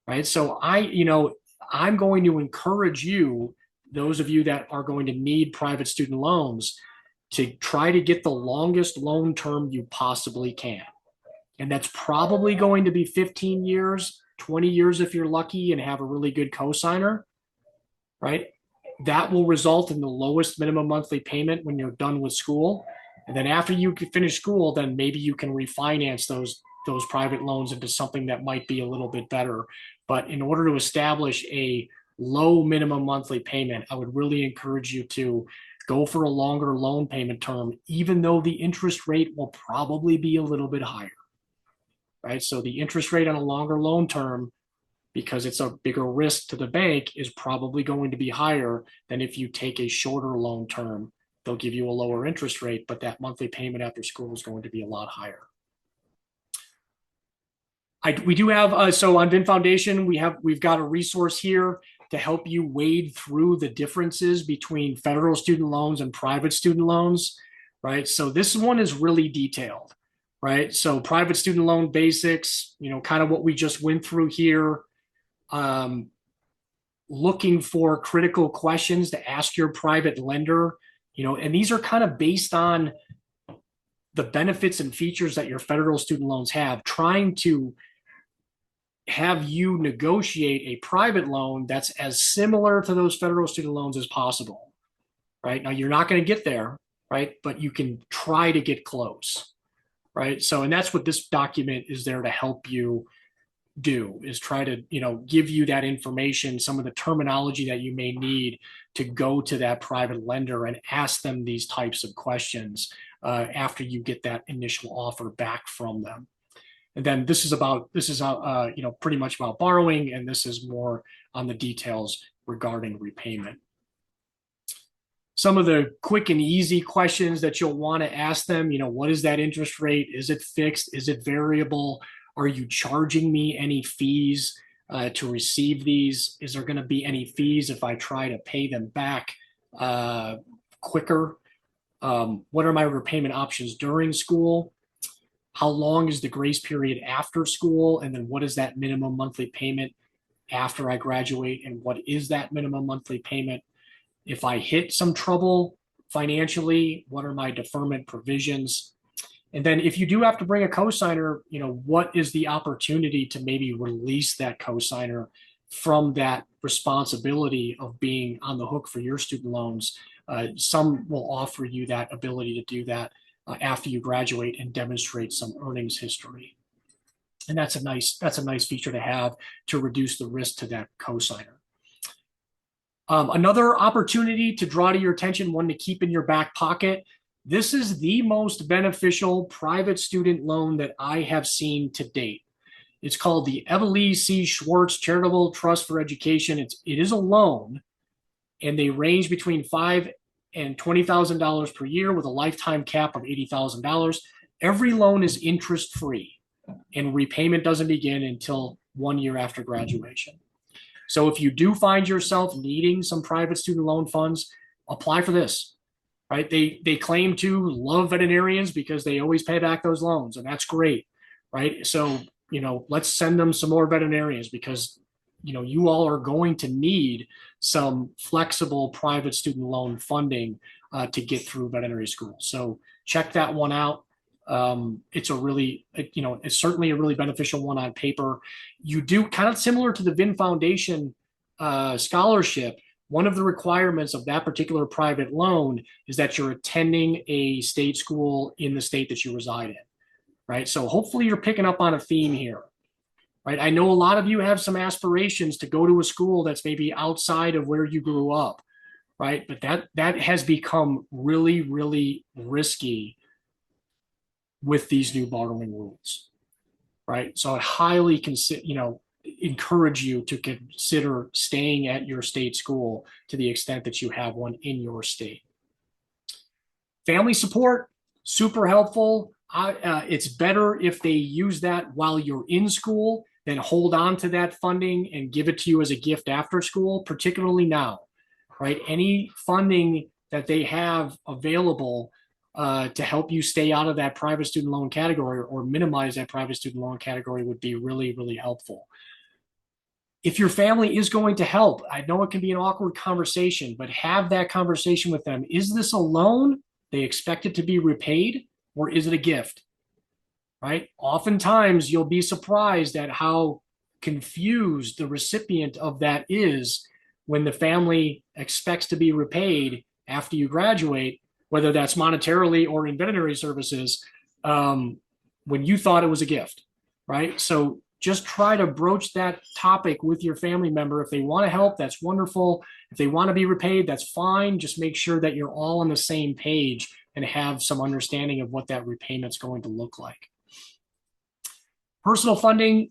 right? So I'm going to encourage you, those of you that are going to need private student loans, to try to get the longest loan term you possibly can. And that's probably going to be 15 years, 20 years if you're lucky and have a really good cosigner, right? That will result in the lowest minimum monthly payment when you're done with school. And then after you finish school, then maybe you can refinance those private loans into something that might be a little bit better. But in order to establish a low minimum monthly payment, I would really encourage you to go for a longer loan payment term, even though the interest rate will probably be a little bit higher. Right? So the interest rate on a longer loan term, because it's a bigger risk to the bank, is probably going to be higher than if you take a shorter loan term. They'll give you a lower interest rate, but that monthly payment after school is going to be a lot higher. We do have, so on VIN Foundation, we've got a resource here to help you wade through the differences between federal student loans and private student loans, right? So this one is really detailed. Right. So private student loan basics, kind of what we just went through here. Looking for critical questions to ask your private lender, and these are kind of based on the benefits and features that your federal student loans have, trying to have you negotiate a private loan that's as similar to those federal student loans as possible. Right. Now, you're not going to get there, right? But you can try to get close. Right. So, and that's what this document is there to help you do, is try to, give you that information, some of the terminology that you may need to go to that private lender and ask them these types of questions after you get that initial offer back from them. And then this is pretty much about borrowing, and this is more on the details regarding repayment. Some of the quick and easy questions that you'll want to ask them, what is that interest rate? Is it fixed? Is it variable? Are you charging me any fees to receive these? Is there going to be any fees if I try to pay them back quicker? What are my repayment options during school? How long is the grace period after school? And then what is that minimum monthly payment after I graduate? And what is that minimum monthly payment? If I hit some trouble financially, what are my deferment provisions? And then if you do have to bring a cosigner, what is the opportunity to maybe release that cosigner from that responsibility of being on the hook for your student loans? Some will offer you that ability to do that after you graduate and demonstrate some earnings history. And that's a nice feature to have to reduce the risk to that cosigner. Another opportunity to draw to your attention, one to keep in your back pocket. This is the most beneficial private student loan that I have seen to date. It's called the Evelise C. Schwartz Charitable Trust for Education. It is a loan, and they range between $5,000 and $20,000 per year with a lifetime cap of $80,000. Every loan is interest-free, and repayment doesn't begin until 1 year after graduation. So if you do find yourself needing some private student loan funds, apply for this, right? They claim to love veterinarians because they always pay back those loans, and that's great, right? So, let's send them some more veterinarians because, you all are going to need some flexible private student loan funding to get through veterinary school. So check that one out. It's certainly a really beneficial one on paper. You do kind of similar to the VIN Foundation scholarship. One of the requirements of that particular private loan is that you're attending a state school in the state that you reside in, right? So hopefully you're picking up on a theme here, right? I know a lot of you have some aspirations to go to a school that's maybe outside of where you grew up, right? But that has become really, really risky with these new borrowing rules, right? So I highly encourage you to consider staying at your state school to the extent that you have one in your state. Family support, super helpful. It's better if they use that while you're in school than hold on to that funding and give it to you as a gift after school, particularly now, right? Any funding that they have available to help you stay out of that private student loan category or minimize that private student loan category would be really, really helpful. If your family is going to help, I know it can be an awkward conversation, but have that conversation with them. Is this a loan? They expect it to be repaid, or is it a gift? Right? Oftentimes you'll be surprised at how confused the recipient of that is when the family expects to be repaid after you graduate, whether that's monetarily or in veterinary services, when you thought it was a gift, right? So just try to broach that topic with your family member. If they want to help, that's wonderful. If they want to be repaid, that's fine. Just make sure that you're all on the same page and have some understanding of what that repayment's going to look like. Personal funding,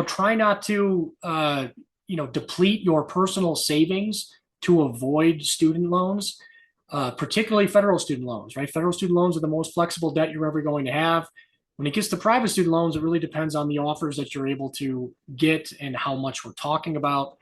try not to, deplete your personal savings to avoid student loans. Particularly federal student loans, right? Federal student loans are the most flexible debt you're ever going to have. When it gets to private student loans, it really depends on the offers that you're able to get and how much we're talking about.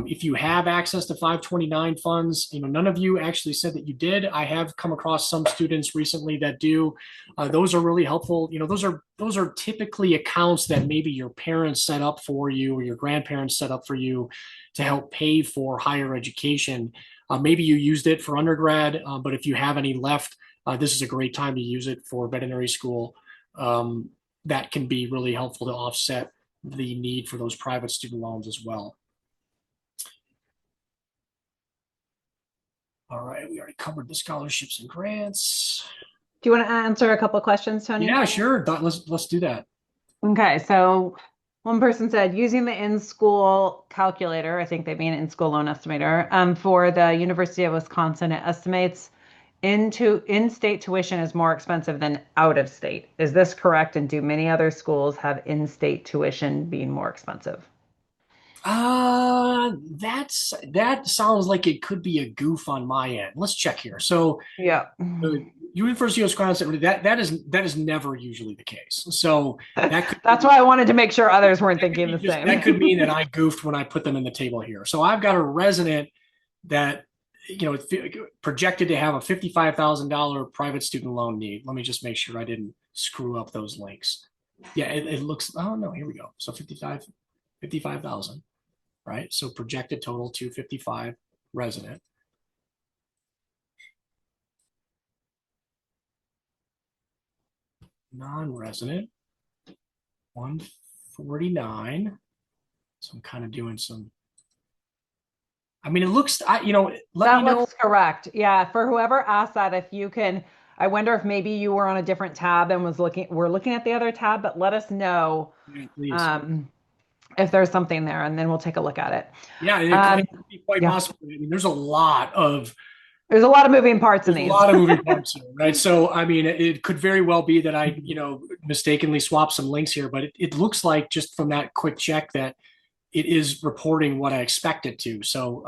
If you have access to 529 funds, none of you actually said that you did. I have come across some students recently that do. Those are really helpful. Those are typically accounts that maybe your parents set up for you or your grandparents set up for you to help pay for higher education. Maybe you used it for undergrad, but if you have any left, this is a great time to use it for veterinary school. That can be really helpful to offset the need for those private student loans as well. All right, we already covered the scholarships and grants. Do you want to answer a couple of questions, Tony? Yeah, sure. Let's do that. Okay, so One person said using the in-school calculator, I think they mean in-school loan estimator, for the University of Wisconsin, it estimates in-state tuition is more expensive than out of state. Is this correct? And do many other schools have in-state tuition being more expensive? That sounds like it could be a goof on my end. Let's check here. So Yeah. the University of Wisconsin, that is never usually the case. So that could That's why I wanted to make sure others weren't thinking the same. that could mean that I goofed when I put them in the table here. So I've got a resident that projected to have a $55,000 private student loan need. Let me just make sure I didn't screw up those links. Yeah, it looks. Oh no, here we go. So 55,000, right? So projected total 255 resident. Non-resident 149. So I'm kind of doing some. I mean, it looks. Let That me know. looks correct. Yeah, for whoever asked that, if you can, I wonder if maybe you were on a different tab and we're looking at the other tab, but let us know Yeah, please. if there's something there, and then we'll take a look at it. Yeah, Um, it could be quite yeah, possible. I mean, there's a lot of there's a lot of moving parts in There's a these. lot of moving parts here, right? So, I mean, it could very well be that I, mistakenly swapped some links here, but it looks like just from that quick check that it is reporting what I expect it to. So,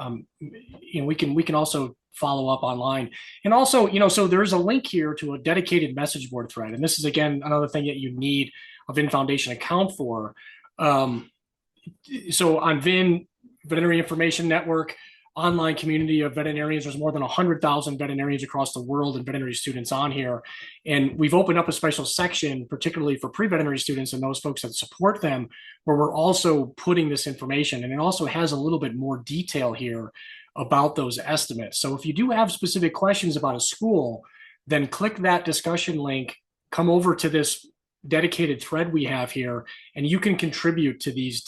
we can also follow up online, and also, so there's a link here to a dedicated message board thread, and this is again another thing that you need a VIN Foundation account for. So on VIN, Veterinary Information Network, online community of veterinarians. There's more than 100,000 veterinarians across the world and veterinary students on here. And we've opened up a special section, particularly for pre-veterinary students and those folks that support them, where we're also putting this information. And it also has a little bit more detail here about those estimates. So if you do have specific questions about a school, then click that discussion link, come over to this dedicated thread we have here, and you can contribute to these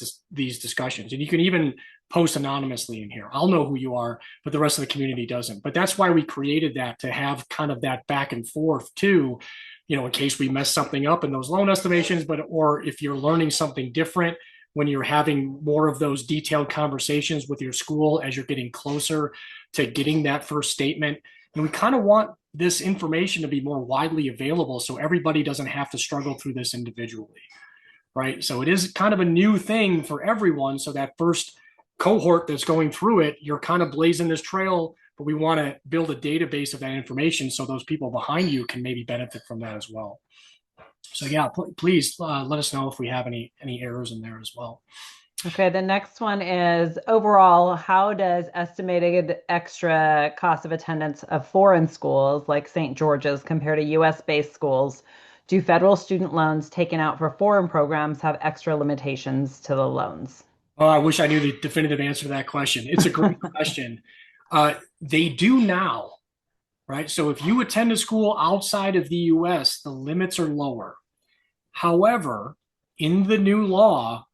discussions. And you can even post anonymously in here. I'll know who you are, but the rest of the community doesn't. But that's why we created that, to have kind of that back and forth too, in case we mess something up in those loan estimations, or if you're learning something different when you're having more of those detailed conversations with your school as you're getting closer to getting that first statement. And we kind of want this information to be more widely available so everybody doesn't have to struggle through this individually, right? So it is kind of a new thing for everyone. So that first cohort that's going through it, you're kind of blazing this trail, but we want to build a database of that information so those people behind you can maybe benefit from that as well. So yeah, please let us know if we have any errors in there as well. Okay, the next one is overall, how does estimated extra cost of attendance of foreign schools like St. George's compare to US-based schools? Do federal student loans taken out for foreign programs have extra limitations to the loans? Oh, I wish I knew the definitive answer to that question. It's a great question. They do now, right? So if you attend a school outside of the US, the limits are lower. However, in the new law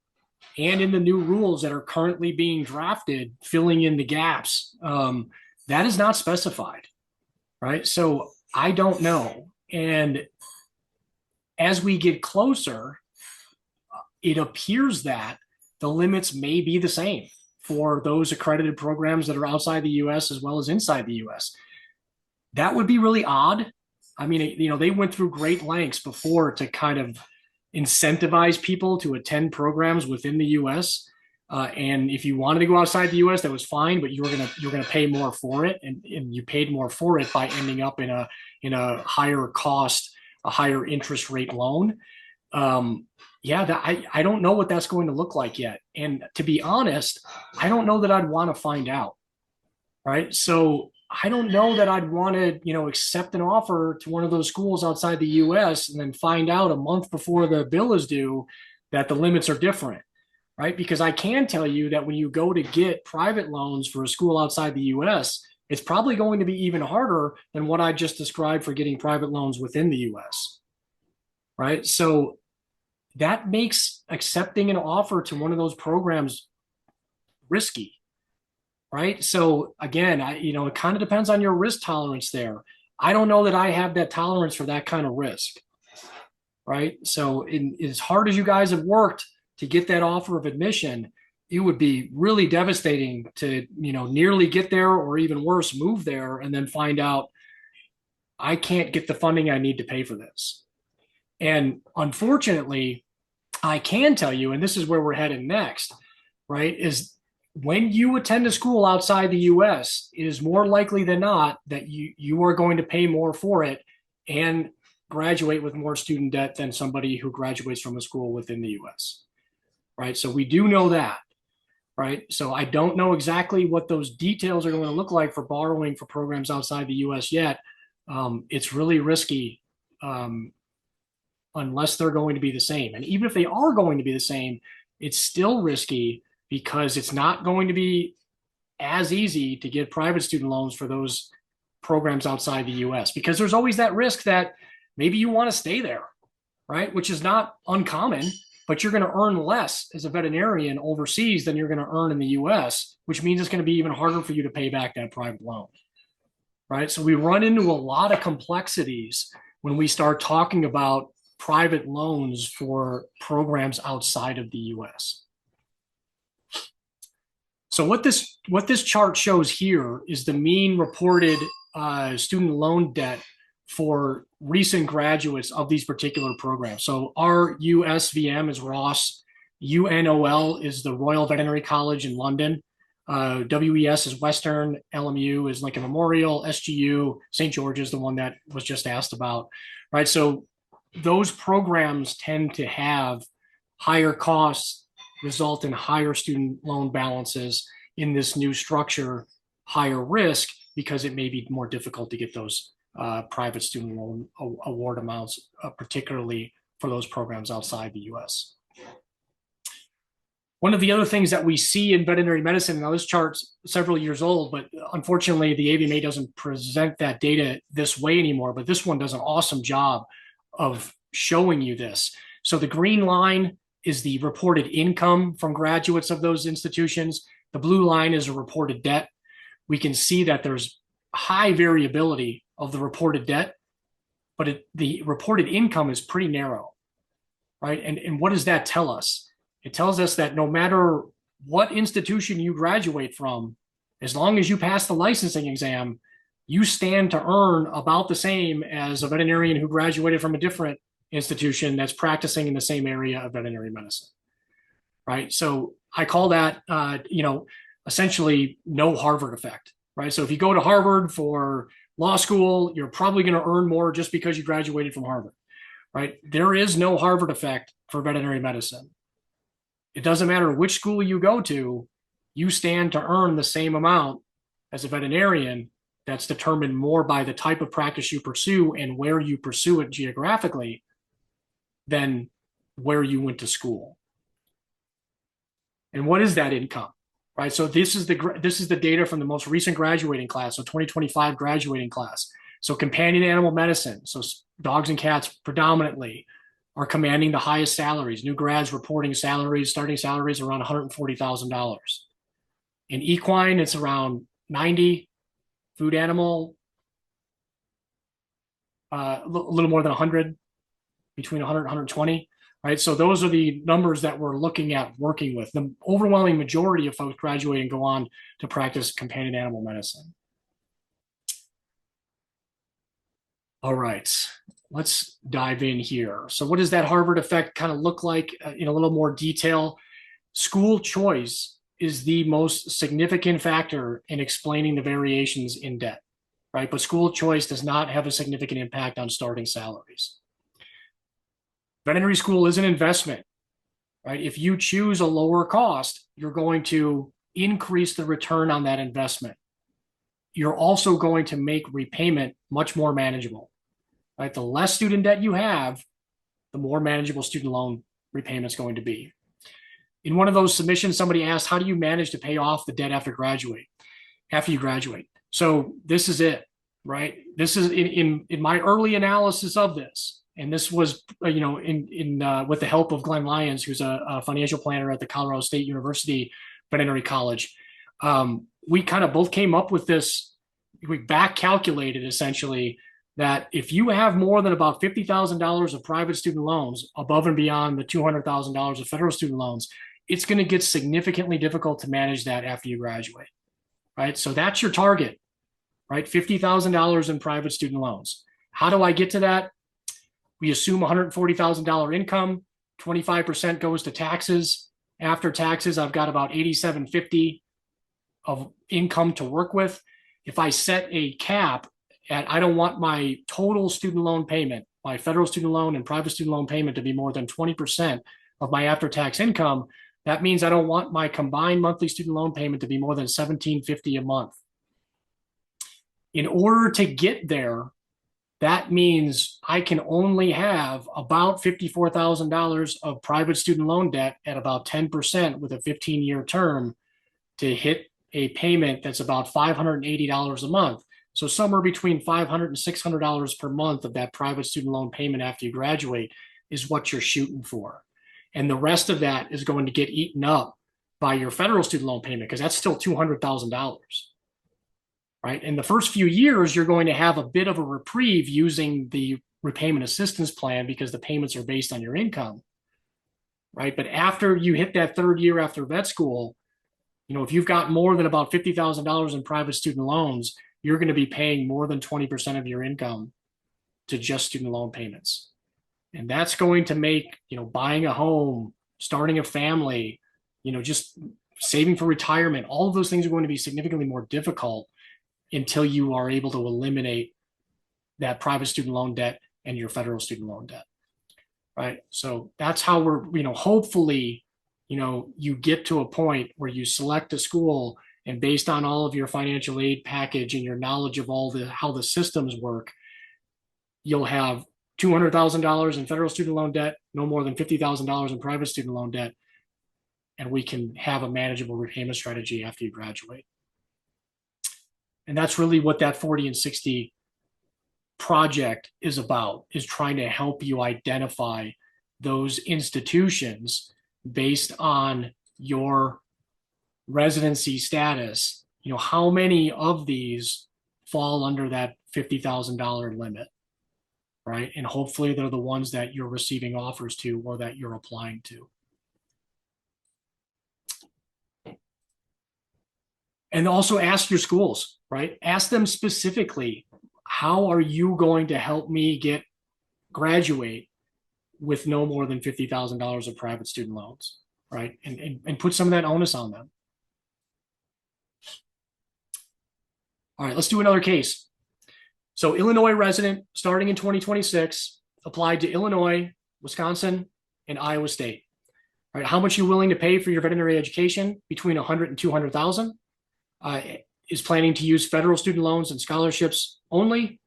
and in the new rules that are currently being drafted, filling in the gaps, that is not specified, right? So I don't know. And as we get closer, it appears that the limits may be the same for those accredited programs that are outside the US as well as inside the US. That would be really odd. I mean, they went through great lengths before to kind of incentivize people to attend programs within the US. And if you wanted to go outside the US, that was fine, but you're gonna pay more for it, and you paid more for it by ending up in a higher cost, a higher interest rate loan. I don't know what that's going to look like yet. And to be honest, I don't know that I'd want to find out. Right. So I don't know that I'd want to, accept an offer to one of those schools outside the US and then find out a month before the bill is due that the limits are different. Right. Because I can tell you that when you go to get private loans for a school outside the US, it's probably going to be even harder than what I just described for getting private loans within the US. Right. So that makes accepting an offer to one of those programs risky, right? So again, it kind of depends on your risk tolerance there. I don't know that I have that tolerance for that kind of risk, right? So as hard as you guys have worked to get that offer of admission, it would be really devastating to, nearly get there, or even worse, move there and then find out I can't get the funding I need to pay for this. And unfortunately, I can tell you, and this is where we're headed next, right, is when you attend a school outside the US, it is more likely than not that you are going to pay more for it and graduate with more student debt than somebody who graduates from a school within the US, right? So we do know that, right? So I don't know exactly what those details are going to look like for borrowing for programs outside the US yet. It's really risky unless they're going to be the same. And even if they are going to be the same, it's still risky because it's not going to be as easy to get private student loans for those programs outside the US, because there's always that risk that maybe you want to stay there, right? Which is not uncommon, but you're going to earn less as a veterinarian overseas than you're going to earn in the US, which means it's going to be even harder for you to pay back that private loan, right? So we run into a lot of complexities when we start talking about private loans for programs outside of the US. So what this chart shows here is the mean reported student loan debt for recent graduates of these particular programs. So RUSVM is Ross, UNOL is the Royal Veterinary College in London, WES is Western, LMU is Lincoln Memorial, SGU, St. George is the one that was just asked about, right? So those programs tend to have higher costs, result in higher student loan balances in this new structure, higher risk, because it may be more difficult to get those private student loan award amounts, particularly for those programs outside the US. One of the other things that we see in veterinary medicine, now this chart's several years old, but unfortunately the AVMA doesn't present that data this way anymore, but this one does an awesome job of showing you this. So the green line is the reported income from graduates of those institutions. The blue line is a reported debt. We can see that there's high variability of the reported debt, but the reported income is pretty narrow, right? And what does that tell us? It tells us that no matter what institution you graduate from, as long as you pass the licensing exam, you stand to earn about the same as a veterinarian who graduated from a different institution that's practicing in the same area of veterinary medicine, right? So I call that, essentially no Harvard effect, right? So if you go to Harvard for law school, you're probably going to earn more just because you graduated from Harvard, right? There is no Harvard effect for veterinary medicine. It doesn't matter which school you go to, you stand to earn the same amount as a veterinarian. That's determined more by the type of practice you pursue and where you pursue it geographically than where you went to school. And what is that income, right? So this is the data from the most recent graduating class, so 2025 graduating class. So companion animal medicine, so dogs and cats predominantly, are commanding the highest salaries. New grads reporting salaries, starting salaries around $140,000. In equine, it's around 90. Food animal, a little more than 100, between 100 and 120, right? So those are the numbers that we're looking at working with. The overwhelming majority of folks graduate and go on to practice companion animal medicine. All right, let's dive in here. So what does that Harvard effect kind of look like in a little more detail? School choice is the most significant factor in explaining the variations in debt, right? But school choice does not have a significant impact on starting salaries. Veterinary school is an investment, right? If you choose a lower cost, you're going to increase the return on that investment. You're also going to make repayment much more manageable, right? The less student debt you have, the more manageable student loan repayment is going to be. In one of those submissions, somebody asked, how do you manage to pay off the debt after you graduate? So this is it, right? This is in my early analysis of this. And this was, with the help of Glenn Lyons, who's a financial planner at the Colorado State University Veterinary College. We kind of both came up with this. We back calculated essentially that if you have more than about $50,000 of private student loans above and beyond the $200,000 of federal student loans, it's going to get significantly difficult to manage that after you graduate, right? So that's your target, right? $50,000 in private student loans. How do I get to that? We assume $140,000 income, 25% goes to taxes. After taxes, I've got about $8,750 of income to work with. If I set a cap at, I don't want my total student loan payment, my federal student loan and private student loan payment to be more than 20% of my after-tax income, that means I don't want my combined monthly student loan payment to be more than $1,750 a month. In order to get there, that means I can only have about $54,000 of private student loan debt at about 10% with a 15-year term to hit a payment that's about $580 a month. So somewhere between $500 and $600 per month of that private student loan payment after you graduate is what you're shooting for. And the rest of that is going to get eaten up by your federal student loan payment because that's still $200,000. Right? In the first few years, you're going to have a bit of a reprieve using the repayment assistance plan because the payments are based on your income, right? But after you hit that third year after vet school, if you've got more than about $50,000 in private student loans, you're going to be paying more than 20% of your income to just student loan payments. And that's going to make, buying a home, starting a family, just saving for retirement, all of those things are going to be significantly more difficult until you are able to eliminate that private student loan debt and your federal student loan debt, right? So that's how we're, hopefully, you get to a point where you select a school and based on all of your financial aid package and your knowledge of how the systems work, you'll have $200,000 in federal student loan debt, no more than $50,000 in private student loan debt, and we can have a manageable repayment strategy after you graduate. And that's really what that 40 and 60 project is about, is trying to help you identify those institutions based on your residency status. How many of these fall under that $50,000 limit, right? And hopefully they're the ones that you're receiving offers to or that you're applying to. And also ask your schools, right? Ask them specifically, how are you going to help me graduate with no more than $50,000 of private student loans, right? And put some of that onus on them. All right, let's do another case. So Illinois resident starting in 2026 applied to Illinois, Wisconsin, and Iowa State. All right, how much are you willing to pay for your veterinary education? Between $100,000 and $200,000. Is planning to use federal student loans and scholarships only.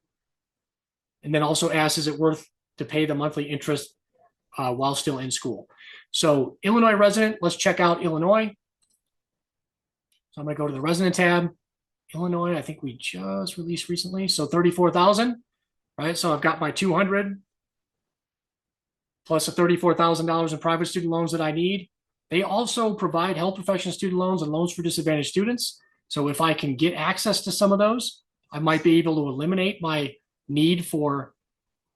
And then also asks, is it worth to pay the monthly interest while still in school? So Illinois resident, let's check out Illinois. So I'm gonna go to the resident tab. Illinois, I think we just released recently. So 34,000, right? So I've got my 200 plus the $34,000 in private student loans that I need. They also provide health profession student loans and loans for disadvantaged students. So if I can get access to some of those, I might be able to eliminate my need for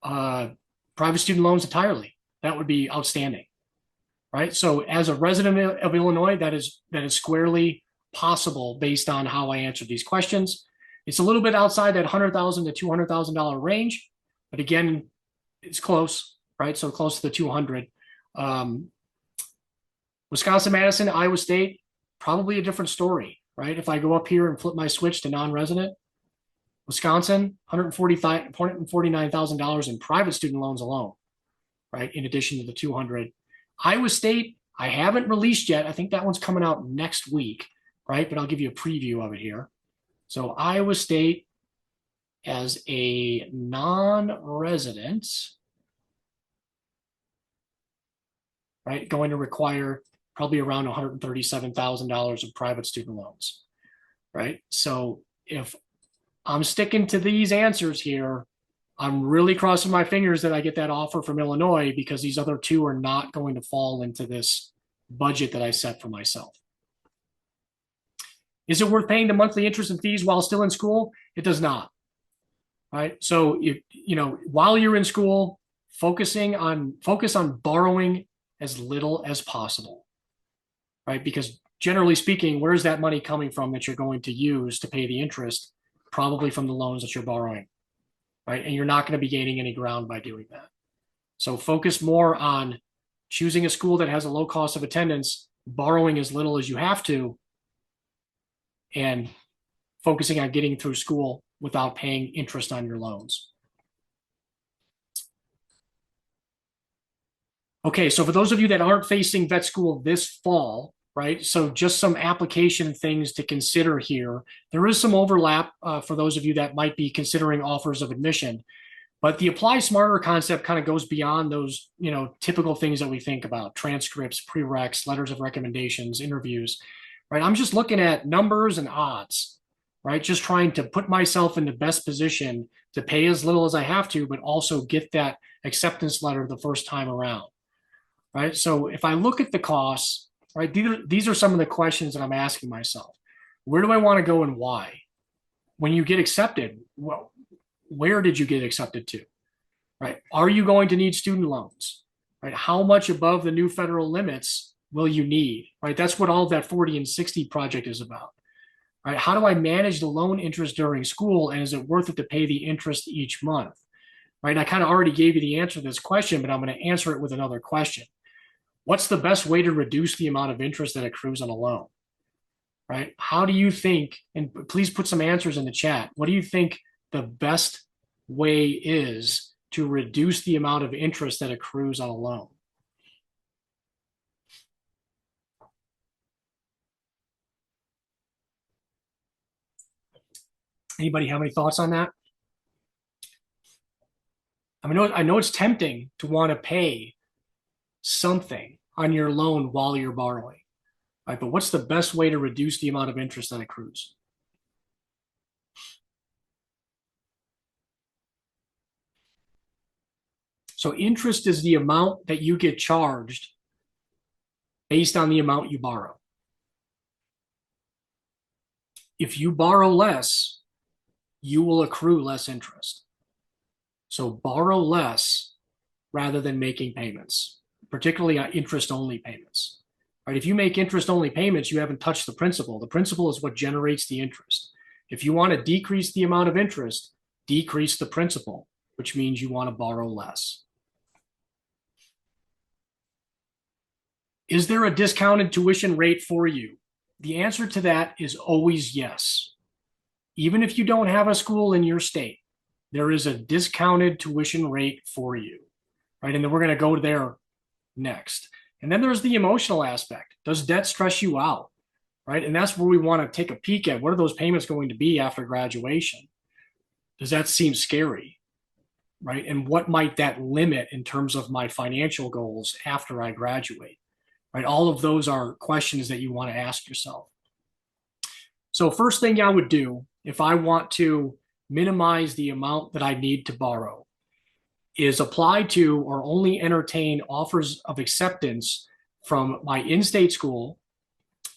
private student loans entirely. That would be outstanding, right? So as a resident of Illinois, that is squarely possible based on how I answered these questions. It's a little bit outside that $100,000 to $200,000 range, but again, it's close, right? So close to the 200. Wisconsin, Madison, Iowa State, probably a different story, right? If I go up here and flip my switch to non-resident, Wisconsin, $149,000 in private student loans alone, right? In addition to the 200. Iowa State, I haven't released yet. I think that one's coming out next week, right? But I'll give you a preview of it here. So Iowa State as a non-resident, right, going to require probably around $137,000 of private student loans, right? So if I'm sticking to these answers here, I'm really crossing my fingers that I get that offer from Illinois, because these other two are not going to fall into this budget that I set for myself. Is it worth paying the monthly interest and fees while still in school? It does not. right? So while you're in school, focus on borrowing as little as possible, right? Because generally speaking, where's that money coming from that you're going to use to pay the interest? Probably from the loans that you're borrowing, right? And you're not going to be gaining any ground by doing that. So focus more on choosing a school that has a low cost of attendance, borrowing as little as you have to, and focusing on getting through school without paying interest on your loans. Okay, so for those of you that aren't facing vet school this fall, right? So just some application things to consider here. There is some overlap for those of you that might be considering offers of admission, but the apply smarter concept kind of goes beyond those, typical things that we think about: transcripts, prereqs, letters of recommendations, interviews, right? I'm just looking at numbers and odds, right? Just trying to put myself in the best position to pay as little as I have to, but also get that acceptance letter the first time around, right? So if I look at the costs, right, these are some of the questions that I'm asking myself. Where do I want to go and why? When you get accepted, well, where did you get accepted to, right? Are you going to need student loans, right? How much above the new federal limits will you need, right? That's what all of that 40 and 60 project is about, right? How do I manage the loan interest during school, and is it worth it to pay the interest each month, right? And I kind of already gave you the answer to this question, but I'm going to answer it with another question. What's the best way to reduce the amount of interest that accrues on a loan, right? How do you think, and please put some answers in the chat, what do you think the best way is to reduce the amount of interest that accrues on a loan? Anybody have any thoughts on that? I know it's tempting to want to pay something on your loan while you're borrowing, right? But what's the best way to reduce the amount of interest that accrues? So interest is the amount that you get charged based on the amount you borrow. If you borrow less, you will accrue less interest. So borrow less rather than making payments, particularly interest-only payments. Right? If you make interest-only payments, you haven't touched the principal. The principal is what generates the interest. If you want to decrease the amount of interest, decrease the principal, which means you want to borrow less. Is there a discounted tuition rate for you? The answer to that is always yes. Even if you don't have a school in your state, there is a discounted tuition rate for you, right? And then we're going to go there next. And then there's the emotional aspect. Does debt stress you out, right? And that's where we want to take a peek at what are those payments going to be after graduation? Does that seem scary, right? And what might that limit in terms of my financial goals after I graduate, right? All of those are questions that you want to ask yourself. So first thing I would do if I want to minimize the amount that I need to borrow is apply to or only entertain offers of acceptance from my in-state school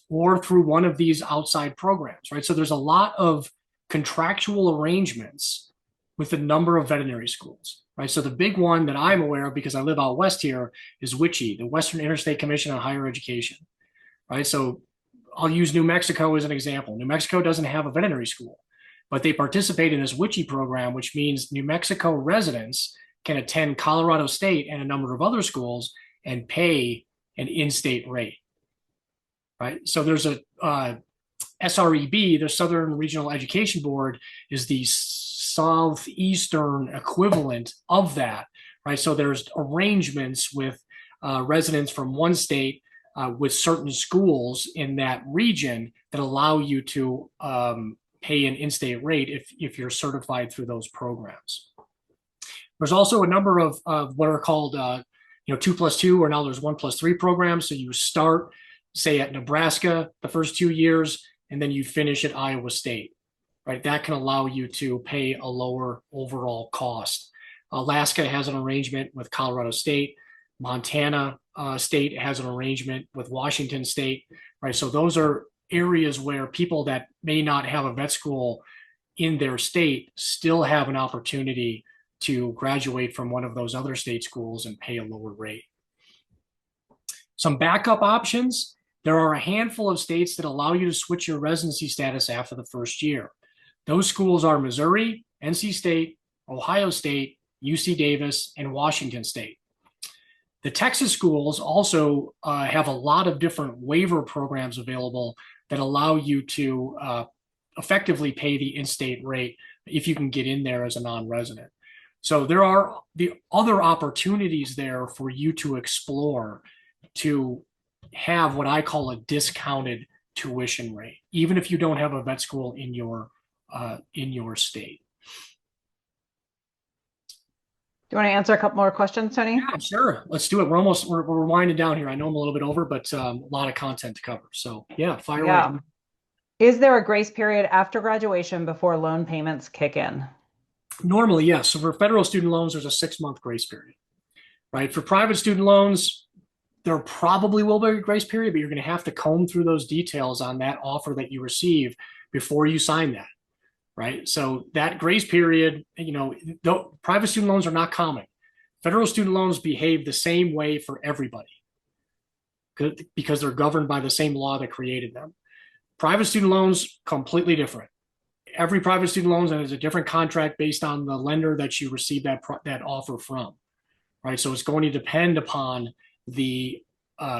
or through one of these outside programs, right? So there's a lot of contractual arrangements with a number of veterinary schools, right? So the big one that I'm aware of because I live out west here is WICHE, the Western Interstate Commission on Higher Education, right? So I'll use New Mexico as an example. New Mexico doesn't have a veterinary school, but they participate in this WICHE program, which means New Mexico residents can attend Colorado State and a number of other schools and pay an in-state rate, right? So there's a SREB, the Southern Regional Education Board, is the southeastern equivalent of that, right? So there's arrangements with residents from one state with certain schools in that region that allow you to pay an in-state rate if you're certified through those programs. There's also a number of what are called 2+2, or now there's 1+3 programs. So you start, say, at Nebraska the first 2 years, and then you finish at Iowa State, right? That can allow you to pay a lower overall cost. Alaska has an arrangement with Colorado State. Montana State has an arrangement with Washington State, right? So those are areas where people that may not have a vet school in their state still have an opportunity to graduate from one of those other state schools and pay a lower rate. Some backup options. There are a handful of states that allow you to switch your residency status after the first year. Those schools are Missouri, NC State, Ohio State, UC Davis, and Washington State. The Texas schools also have a lot of different waiver programs available that allow you to effectively pay the in-state rate if you can get in there as a non-resident. So there are the other opportunities there for you to explore to have what I call a discounted tuition rate, even if you don't have a vet school in your state. Do you want to answer a couple more questions, Tony? Yeah, sure. Let's do it. We're winding down here. I know I'm a little bit over, but a lot of content to cover. So yeah, fire away. Is there a grace period after graduation before loan payments kick in? Normally, yes. So for federal student loans, there's a 6-month grace period, right? For private student loans, there probably will be a grace period, but you're going to have to comb through those details on that offer that you receive before you sign that, right? So that grace period, private student loans are not common. Federal student loans behave the same way for everybody because they're governed by the same law that created them. Private student loans, completely different. Every private student loan has a different contract based on the lender that you receive that offer from, right? So it's going to depend upon the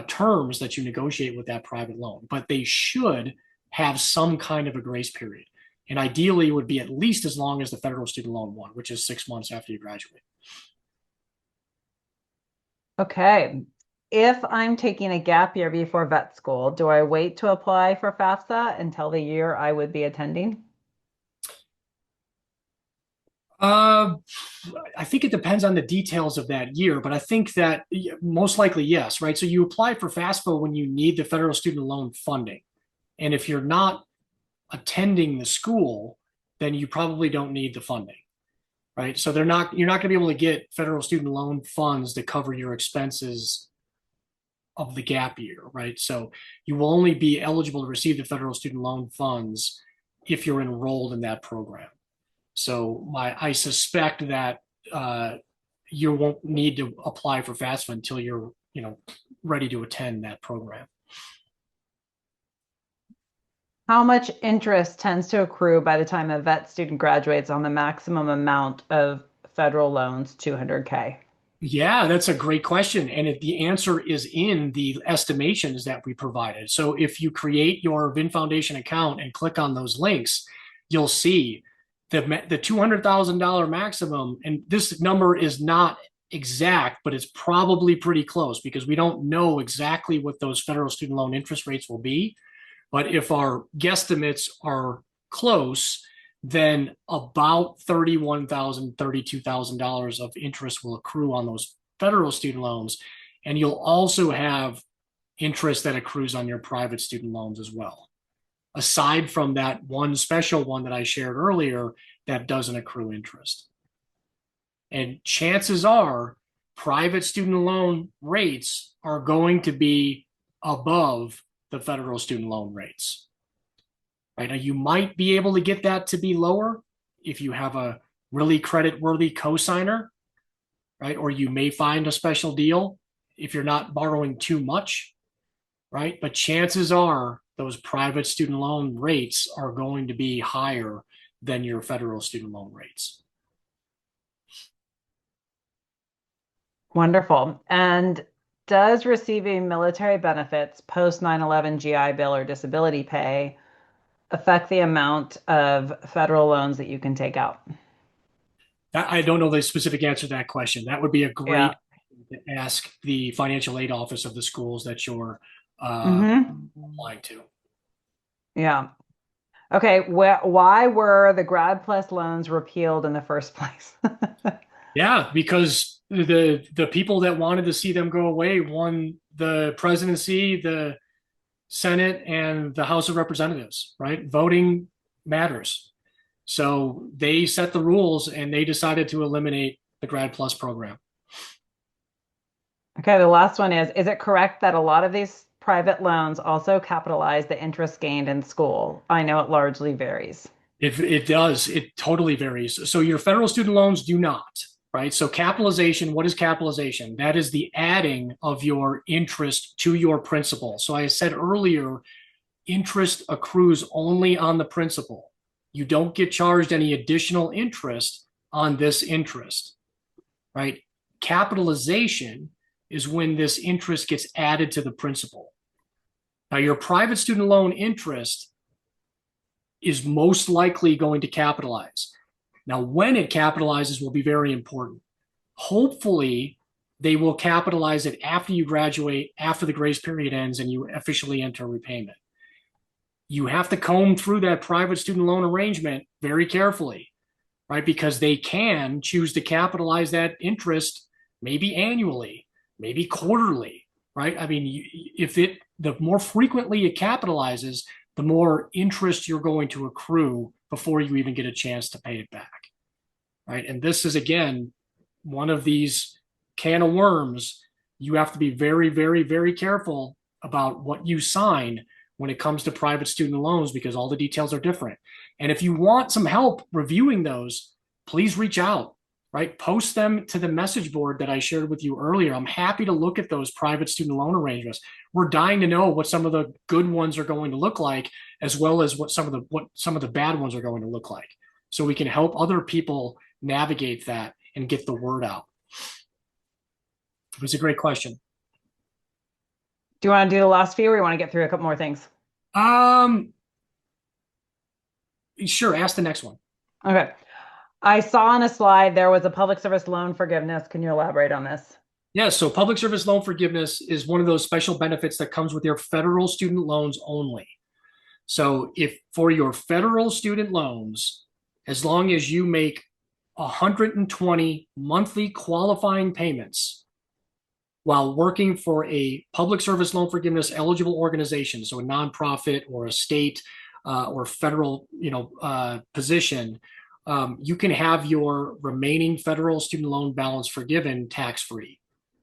terms that you negotiate with that private loan, but they should have some kind of a grace period. And ideally, it would be at least as long as the federal student loan one, which is 6 months after you graduate. Okay. If I'm taking a gap year before vet school, do I wait to apply for FAFSA until the year I would be attending? I think it depends on the details of that year, but I think that most likely yes, right? So you apply for FAFSA when you need the federal student loan funding. And if you're not attending the school, then you probably don't need the funding, right? So you're not going to be able to get federal student loan funds to cover your expenses of the gap year, right? So you will only be eligible to receive the federal student loan funds if you're enrolled in that program. So I suspect that you won't need to apply for FAFSA until you're ready to attend that program. How much interest tends to accrue by the time a vet student graduates on the maximum amount of federal loans, $200K? Yeah, that's a great question. And the answer is in the estimations that we provided. So if you create your VIN Foundation account and click on those links, you'll see the $200,000 maximum. And this number is not exact, but it's probably pretty close because we don't know exactly what those federal student loan interest rates will be. But if our guesstimates are close, then about $31,000, $32,000 of interest will accrue on those federal student loans. And you'll also have interest that accrues on your private student loans as well, aside from that one special one that I shared earlier that doesn't accrue interest. And chances are private student loan rates are going to be above the federal student loan rates. Right now, you might be able to get that to be lower if you have a really credit-worthy cosigner, right? Or you may find a special deal if you're not borrowing too much, right? But chances are those private student loan rates are going to be higher than your federal student loan rates. Wonderful. And does receiving military benefits post 9/11 GI Bill or disability pay affect the amount of federal loans that you can take out? I don't know the specific answer to that question. That would be a great to ask the financial aid office of the schools that you're applying to. Yeah. Okay. Why were the Grad Plus loans repealed in the first place? Yeah, because the people that wanted to see them go away won the presidency, the Senate, and the House of Representatives, right? Voting matters. So they set the rules and they decided to eliminate the Grad Plus program. Okay, the last one is it correct that a lot of these private loans also capitalize the interest gained in school? I know it largely varies. It does. It totally varies. So your federal student loans do not, right? So capitalization, what is capitalization? That is the adding of your interest to your principal. So I said earlier, interest accrues only on the principal. You don't get charged any additional interest on this interest, right? Capitalization is when this interest gets added to the principal. Now, your private student loan interest is most likely going to capitalize. Now, when it capitalizes will be very important. Hopefully, they will capitalize it after you graduate, after the grace period ends, and you officially enter repayment. You have to comb through that private student loan arrangement very carefully, right? Because they can choose to capitalize that interest maybe annually, maybe quarterly, right? I mean, the more frequently it capitalizes, the more interest you're going to accrue before you even get a chance to pay it back, right? And this is, again, one of these can of worms. You have to be very, very, very careful about what you sign when it comes to private student loans because all the details are different. And if you want some help reviewing those, please reach out, right? Post them to the message board that I shared with you earlier. I'm happy to look at those private student loan arrangements. We're dying to know what some of the good ones are going to look like, as well as what some of the bad ones are going to look like, so we can help other people navigate that and get the word out. It was a great question. Do you want to do the last few or you want to get through a couple more things? Sure. Ask the next one. Okay. I saw on a slide there was a public service loan forgiveness. Can you elaborate on this? Yeah, so public service loan forgiveness is one of those special benefits that comes with your federal student loans only. So if for your federal student loans, as long as you make 120 monthly qualifying payments while working for a public service loan forgiveness eligible organization, so a nonprofit or a state or federal, position, you can have your remaining federal student loan balance forgiven tax-free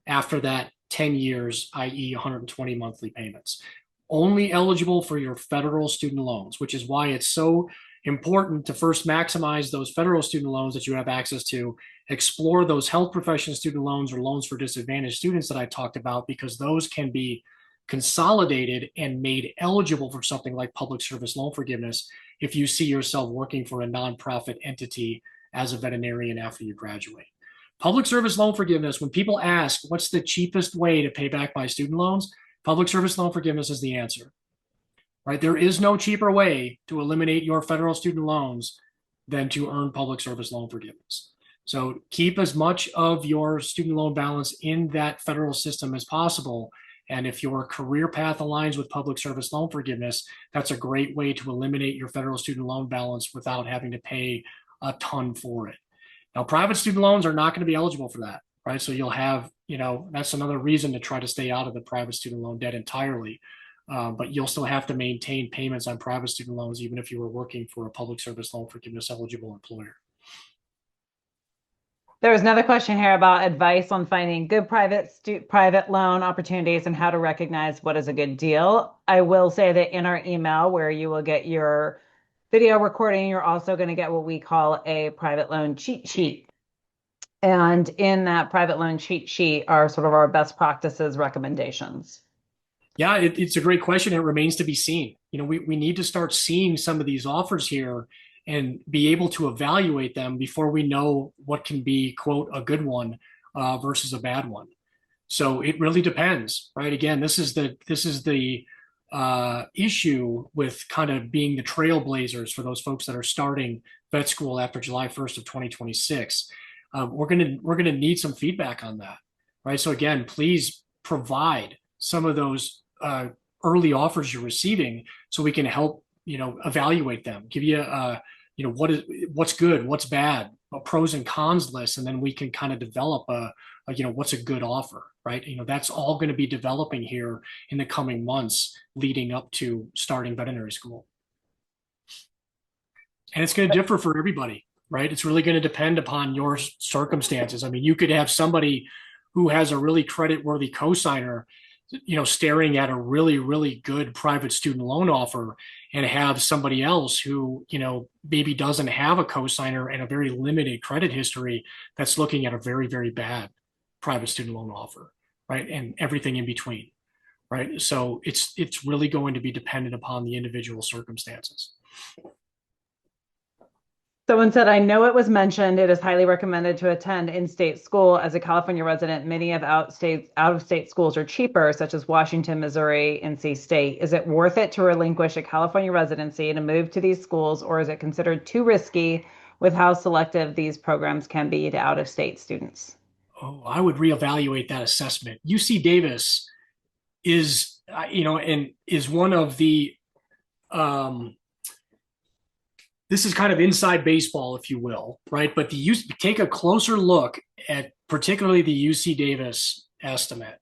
after that 10 years, i.e. 120 monthly payments. Only eligible for your federal student loans, which is why it's so important to first maximize those federal student loans that you have access to, explore those health profession student loans or loans for disadvantaged students that I talked about, because those can be consolidated and made eligible for something like public service loan forgiveness if you see yourself working for a nonprofit entity as a veterinarian after you graduate. Public service loan forgiveness, when people ask what's the cheapest way to pay back my student loans, public service loan forgiveness is the answer, right? There is no cheaper way to eliminate your federal student loans than to earn public service loan forgiveness. So keep as much of your student loan balance in that federal system as possible. And if your career path aligns with public service loan forgiveness, that's a great way to eliminate your federal student loan balance without having to pay a ton for it. Now, private student loans are not going to be eligible for that, right? So you'll have, that's another reason to try to stay out of the private student loan debt entirely. But you'll still have to maintain payments on private student loans, even if you were working for a public service loan forgiveness eligible employer. There was another question here about advice on finding good private loan opportunities and how to recognize what is a good deal. I will say that in our email, where you will get your video recording, you're also going to get what we call a private loan cheat sheet. And in that private loan cheat sheet are sort of our best practices recommendations. Yeah, it's a great question. It remains to be seen. We need to start seeing some of these offers here and be able to evaluate them before we know what can be, quote, a good one versus a bad one. So it really depends, right? Again, this is the issue with kind of being the trailblazers for those folks that are starting vet school after July 1st of 2026. We're gonna need some feedback on that, right? So again, please provide some of those early offers you're receiving so we can help evaluate them, give you what's good, what's bad, a pros and cons list, and then we can kind of develop what's a good offer, right? That's all going to be developing here in the coming months leading up to starting veterinary school. And it's going to differ for everybody, right? It's really going to depend upon your circumstances. I mean, you could have somebody who has a really credit-worthy cosigner staring at a really, really good private student loan offer and have somebody else who, maybe doesn't have a cosigner and a very limited credit history that's looking at a very, very bad private student loan offer, right? And everything in between, right? So it's really going to be dependent upon the individual circumstances. Someone said, I know it was mentioned it is highly recommended to attend in-state school. As a California resident, many of out-of-state schools are cheaper, such as Washington, Missouri, NC State. Is it worth it to relinquish a California residency to move to these schools, or is it considered too risky with how selective these programs can be to out-of-state students? Oh, I would reevaluate that assessment. UC Davis is, and is one of the this is kind of inside baseball, if you will, right? But take a closer look at particularly the UC Davis estimate.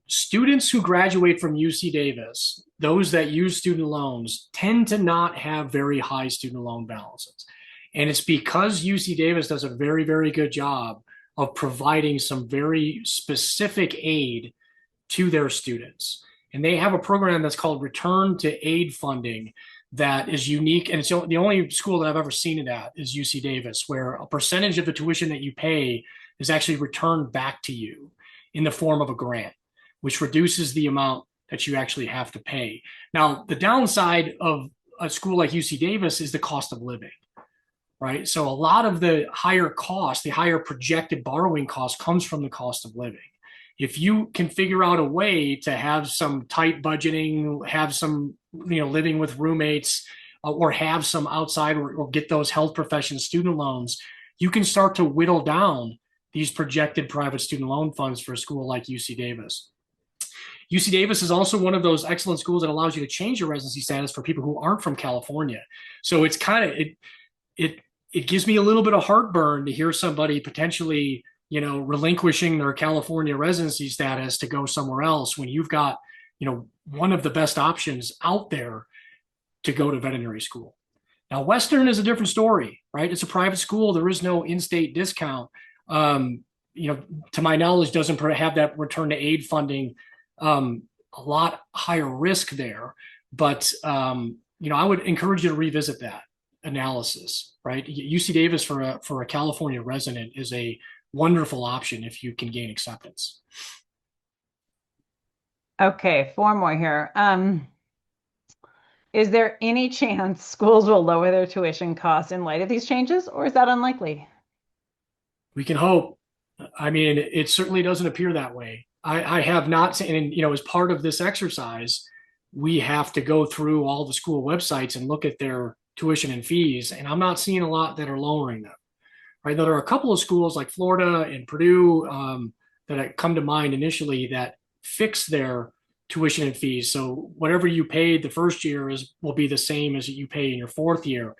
Students who graduate from UC Davis, those that use student loans, tend to not have very high student loan balances. And it's because UC Davis does a very, very good job of providing some very specific aid to their students. And they have a program that's called Return to Aid Funding that is unique. And it's the only school that I've ever seen it at is UC Davis, where a percentage of the tuition that you pay is actually returned back to you in the form of a grant, which reduces the amount that you actually have to pay. Now, the downside of a school like UC Davis is the cost of living, right? So a lot of the higher cost, the higher projected borrowing cost comes from the cost of living. If you can figure out a way to have some tight budgeting, have some, living with roommates, or have some outside or get those health profession student loans, you can start to whittle down these projected private student loan funds for a school like UC Davis. UC Davis is also one of those excellent schools that allows you to change your residency status for people who aren't from California. So it's kind of, it gives me a little bit of heartburn to hear somebody potentially, relinquishing their California residency status to go somewhere else when you've got, one of the best options out there to go to veterinary school. Now, Western is a different story, right? It's a private school. There is no in-state discount. To my knowledge, doesn't have that return to aid funding. A lot higher risk there, but I would encourage you to revisit that analysis, right? UC Davis for a California resident is a wonderful option if you can gain acceptance. Okay, 4 more here. Is there any chance schools will lower their tuition costs in light of these changes, or is that unlikely? We can hope. I mean, it certainly doesn't appear that way. I have not seen, and as part of this exercise, we have to go through all the school websites and look at their tuition and fees, and I'm not seeing a lot that are lowering them. Right, there are a couple of schools like Florida and Purdue that come to mind initially that fix their tuition and fees. So whatever you paid the first year will be the same as you pay in your 4th year.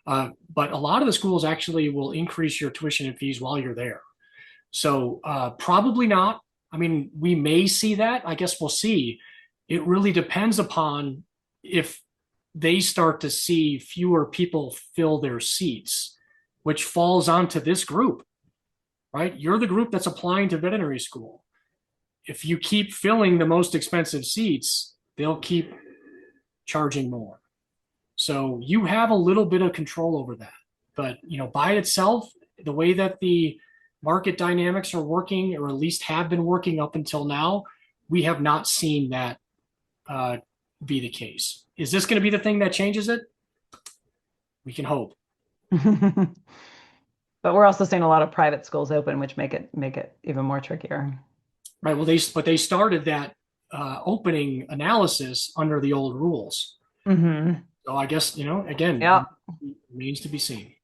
But a lot of the schools actually will increase your tuition and fees while you're there. So probably not. I mean, we may see that. I guess we'll see. It really depends upon if they start to see fewer people fill their seats, which falls onto this group, right? You're the group that's applying to veterinary school. If you keep filling the most expensive seats, they'll keep charging more. So you have a little bit of control over that. But, by itself, the way that the market dynamics are working, or at least have been working up until now, we have not seen that be the case. Is this going to be the thing that changes it? We can hope. But we're also seeing a lot of private schools open, which make it even more trickier. Right. Well, they started that opening analysis under the old rules. Mm-hmm. So I guess, again, Yep. It remains to be seen.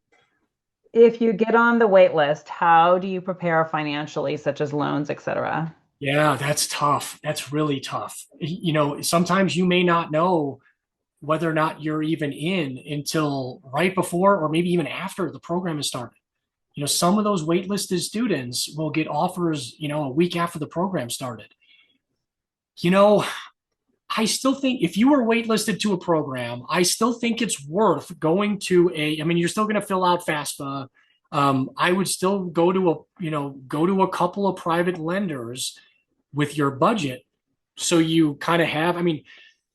If you get on the wait list, how do you prepare financially, such as loans, et cetera? Yeah, that's tough. That's really tough. Sometimes you may not know whether or not you're even in until right before or maybe even after the program is started. Some of those waitlisted students will get offers, a week after the program started. I still think if you were waitlisted to a program, I still think it's worth going to you're still going to fill out FAFSA. I would still go to a couple of private lenders, with your budget. So you kind of have, I mean,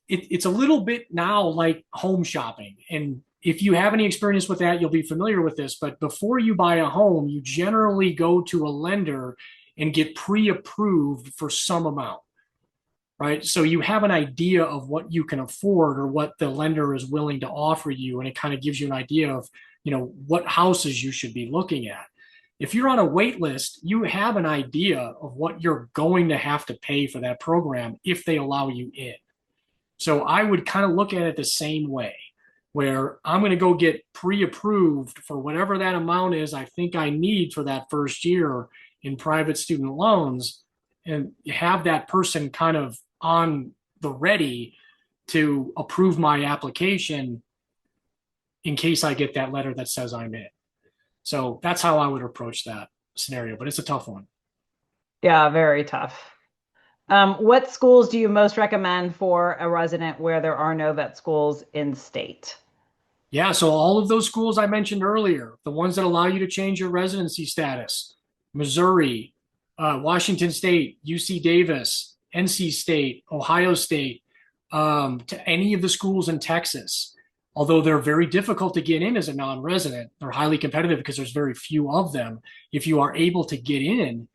it's a little bit now like home shopping. And if you have any experience with that, you'll be familiar with this. But before you buy a home, you generally go to a lender and get pre-approved for some amount, right? So you have an idea of what you can afford or what the lender is willing to offer you, and it kind of gives you an idea of, what houses you should be looking at. If you're on a wait list, you have an idea of what you're going to have to pay for that program if they allow you in. So I would kind of look at it the same way, where I'm going to go get pre-approved for whatever that amount is I think I need for that first year in private student loans, and have that person kind of on the ready to approve my application in case I get that letter that says I'm in. So that's how I would approach that scenario, but it's a tough one. Yeah, very tough. What schools do you most recommend for a resident where there are no vet schools in state? Yeah, so all of those schools I mentioned earlier, the ones that allow you to change your residency status, Missouri, Washington State, UC Davis, NC State, Ohio State, to any of the schools in Texas. Although they're very difficult to get in as a non-resident, they're highly competitive because there's very few of them. If you are able to get in,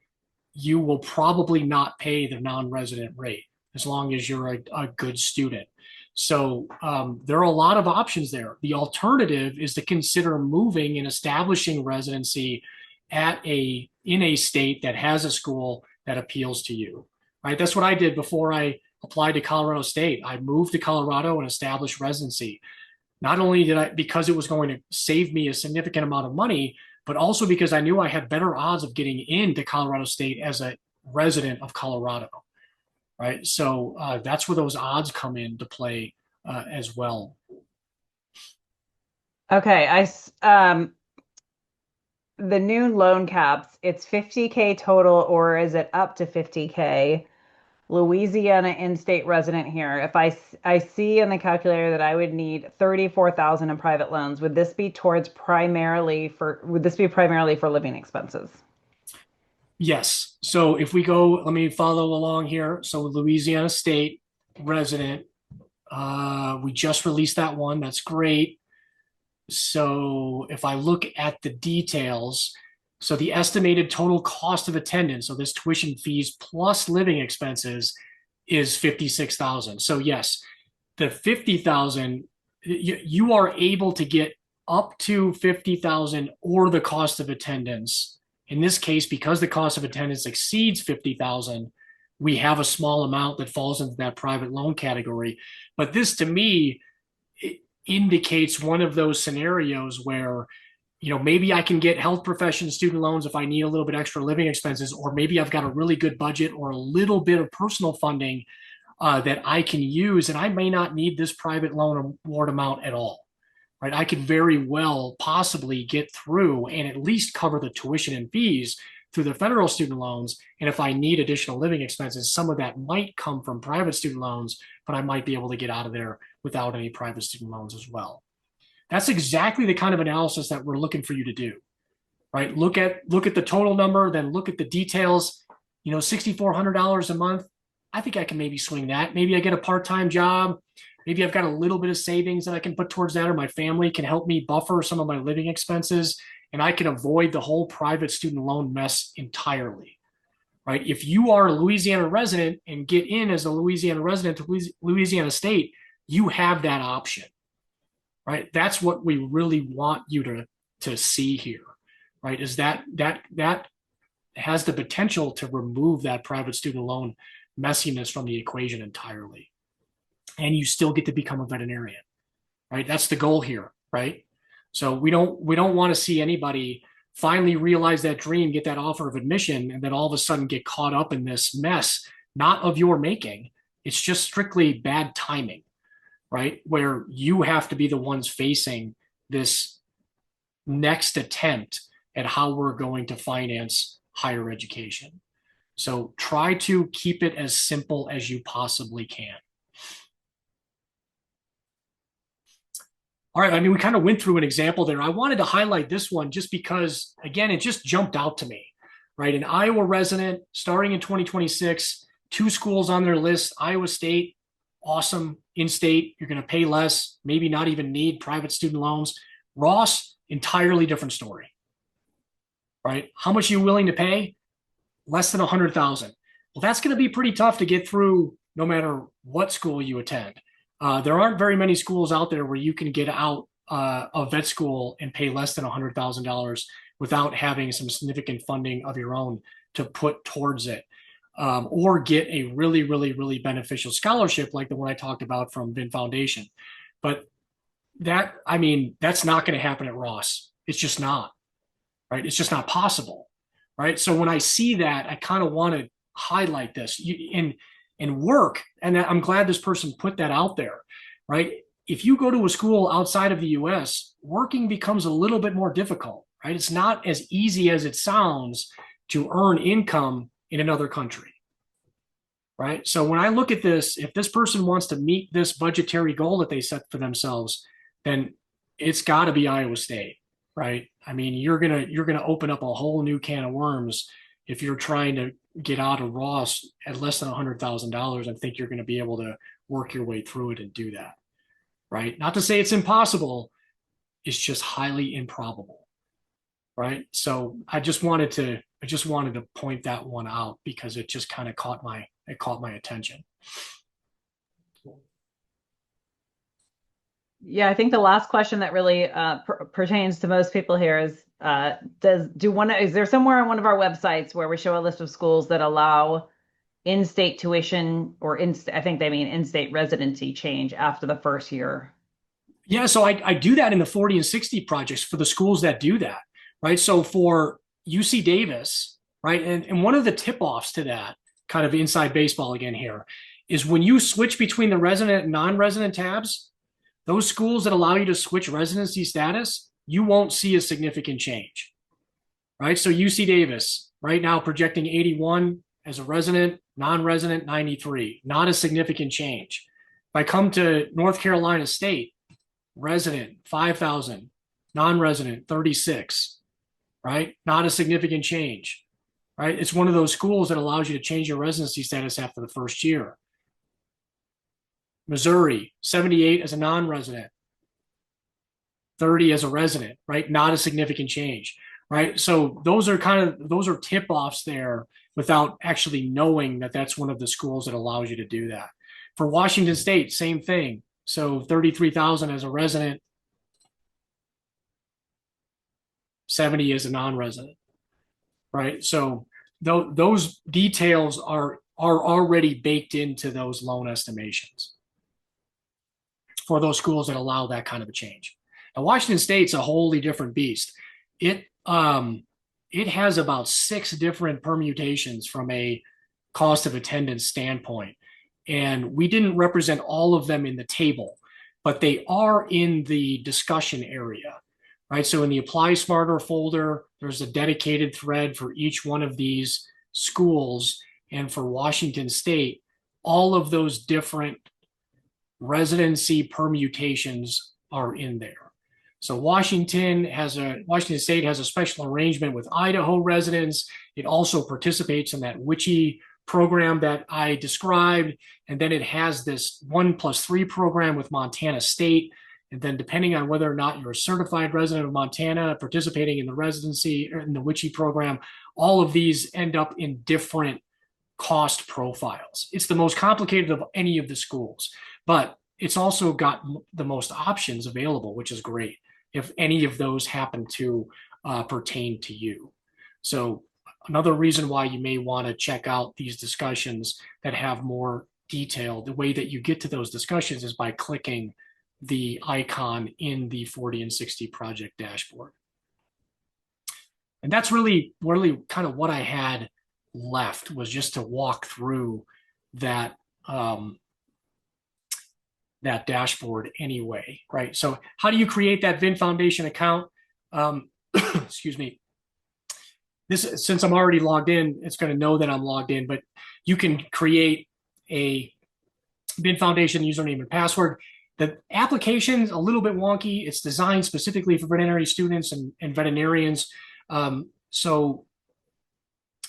you will probably not pay the non-resident rate as long as you're a good student. So there are a lot of options there. The alternative is to consider moving and establishing residency in a state that has a school that appeals to you. Right? That's what I did before I applied to Colorado State. I moved to Colorado and established residency. Not only did I, because it was going to save me a significant amount of money, but also because I knew I had better odds of getting into Colorado State as a resident of Colorado, right? So that's where those odds come into play as well. Okay, the new loan caps, it's 50K total, or is it up to 50K? Louisiana in-state resident here. If I see in the calculator that I would need 34,000 in private loans, would this be primarily for living expenses? Yes. So if we go, let me follow along here. So Louisiana State resident, we just released that one. That's great. So if I look at the details, so the estimated total cost of attendance, so this tuition fees plus living expenses, is 56,000. So yes, the 50,000, you are able to get up to 50,000 or the cost of attendance. In this case, because the cost of attendance exceeds 50,000, we have a small amount that falls into that private loan category. But this, to me, it indicates one of those scenarios where, maybe I can get health profession student loans if I need a little bit extra living expenses, or maybe I've got a really good budget or a little bit of personal funding that I can use, and I may not need this private loan award amount at all, right? I could very well possibly get through and at least cover the tuition and fees through the federal student loans. And if I need additional living expenses, some of that might come from private student loans, but I might be able to get out of there without any private student loans as well. That's exactly the kind of analysis that we're looking for you to do, right? Look at the total number, then look at the details. $6,400 a month. I think I can maybe swing that. Maybe I get a part-time job. Maybe I've got a little bit of savings that I can put towards that, or my family can help me buffer some of my living expenses, and I can avoid the whole private student loan mess entirely, right? If you are a Louisiana resident and get in as a Louisiana resident to Louisiana State, you have that option. Right, that's what we really want you to see here, right? Is that has the potential to remove that private student loan messiness from the equation entirely, and you still get to become a veterinarian, right? That's the goal here, right? So we don't want to see anybody finally realize that dream, get that offer of admission, and then all of a sudden get caught up in this mess, not of your making. It's just strictly bad timing. Right? Where you have to be the ones facing this next attempt at how we're going to finance higher education. So try to keep it as simple as you possibly can. All right, we kind of went through an example there. I wanted to highlight this one just because, again, it just jumped out to me, right? An Iowa resident starting in 2026, 2 schools on their list. Iowa State, awesome. In-state, you're going to pay less, maybe not even need private student loans. Ross, entirely different story, right? How much are you willing to pay? Less than 100,000. Well, that's going to be pretty tough to get through no matter what school you attend. There aren't very many schools out there where you can get out of vet school and pay less than $100,000 without having some significant funding of your own to put towards it, or get a really, really, really beneficial scholarship like the one I talked about from VIN Foundation. But that, I mean, that's not going to happen at Ross. It's just not, right? It's just not possible, right? So when I see that, I kind of want to highlight this in work, and I'm glad this person put that out there, right? If you go to a school outside of the US, working becomes a little bit more difficult, right? It's not as easy as it sounds to earn income in another country, right? So when I look at this, if this person wants to meet this budgetary goal that they set for themselves, then it's got to be Iowa State, right? I mean, you're gonna open up a whole new can of worms if you're trying to get out of Ross at less than $100,000 and think you're going to be able to work your way through it and do that, right? Not to say it's impossible, it's just highly improbable, right? So I just wanted to point that one out because it just kind of caught my attention. Yeah, I think the last question that really pertains to most people here is, is there somewhere on one of our websites where we show a list of schools that allow in-state tuition or I think they mean in-state residency change after the first year? Yeah, so I do that in the 40 and 60 projects for the schools that do that, right? So for UC Davis, right, and one of the tip-offs to that, kind of inside baseball again here, is when you switch between the resident and non-resident tabs, those schools that allow you to switch residency status, you won't see a significant change, right? So UC Davis, right now projecting 81 as a resident, non-resident 93, not a significant change. If I come to North Carolina State, resident 5,000, non-resident 36, right? Not a significant change, right? It's one of those schools that allows you to change your residency status after the first year. Missouri, 78 as a non-resident, 30 as a resident, right? Not a significant change, right? So those are tip-offs there without actually knowing that that's one of the schools that allows you to do that. For Washington State, same thing. So 33,000 as a resident, 70 as a non-resident, right? So those details are already baked into those loan estimations for those schools that allow that kind of a change. Now, Washington State's a wholly different beast. It has about 6 different permutations from a cost of attendance standpoint. And we didn't represent all of them in the table, but they are in the discussion area, right? So in the Apply Smarter folder, there's a dedicated thread for each one of these schools. And for Washington State, all of those different residency permutations are in there. So Washington State has a special arrangement with Idaho residents. It also participates in that WICHE program that I described. And then it has this 1+3 program with Montana State. And then depending on whether or not you're a certified resident of Montana participating in the residency or in the WICHE program, all of these end up in different cost profiles. It's the most complicated of any of the schools, but it's also got the most options available, which is great if any of those happen to pertain to you. So another reason why you may want to check out these discussions that have more detail, the way that you get to those discussions is by clicking the icon in the 40 and 60 project dashboard. And that's really kind of what I had left, was just to walk through that that dashboard anyway, right? So how do you create that VIN Foundation account? Excuse me. This, since I'm already logged in, it's going to know that I'm logged in, but you can create a VIN Foundation username and password. The application's a little bit wonky. It's designed specifically for veterinary students and veterinarians. So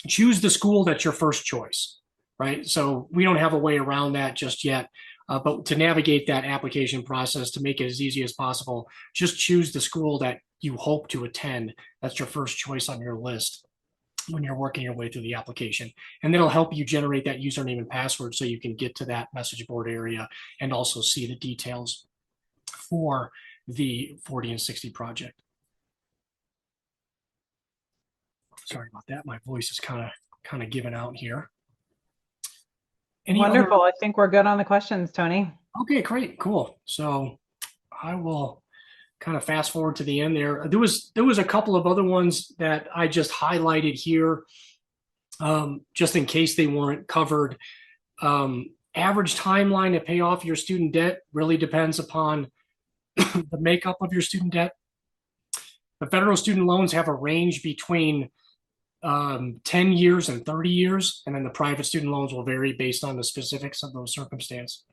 choose the school that's your first choice, right? So we don't have a way around that just yet. But to navigate that application process, to make it as easy as possible, just choose the school that you hope to attend. That's your first choice on your list when you're working your way through the application. And that'll help you generate that username and password so you can get to that message board area and also see the details for the 40 and 60 project. Sorry about that. My voice is kind of giving out here. Wonderful. I think we're good on the questions, Tony. Okay, great, cool. So I will kind of fast forward to the end there. There was a couple of other ones that I just highlighted here, just in case they weren't covered. Average timeline to pay off your student debt really depends upon the makeup of your student debt. The federal student loans have a range between 10 years and 30 years, and then the private student loans will vary based on the specifics of those circumstances.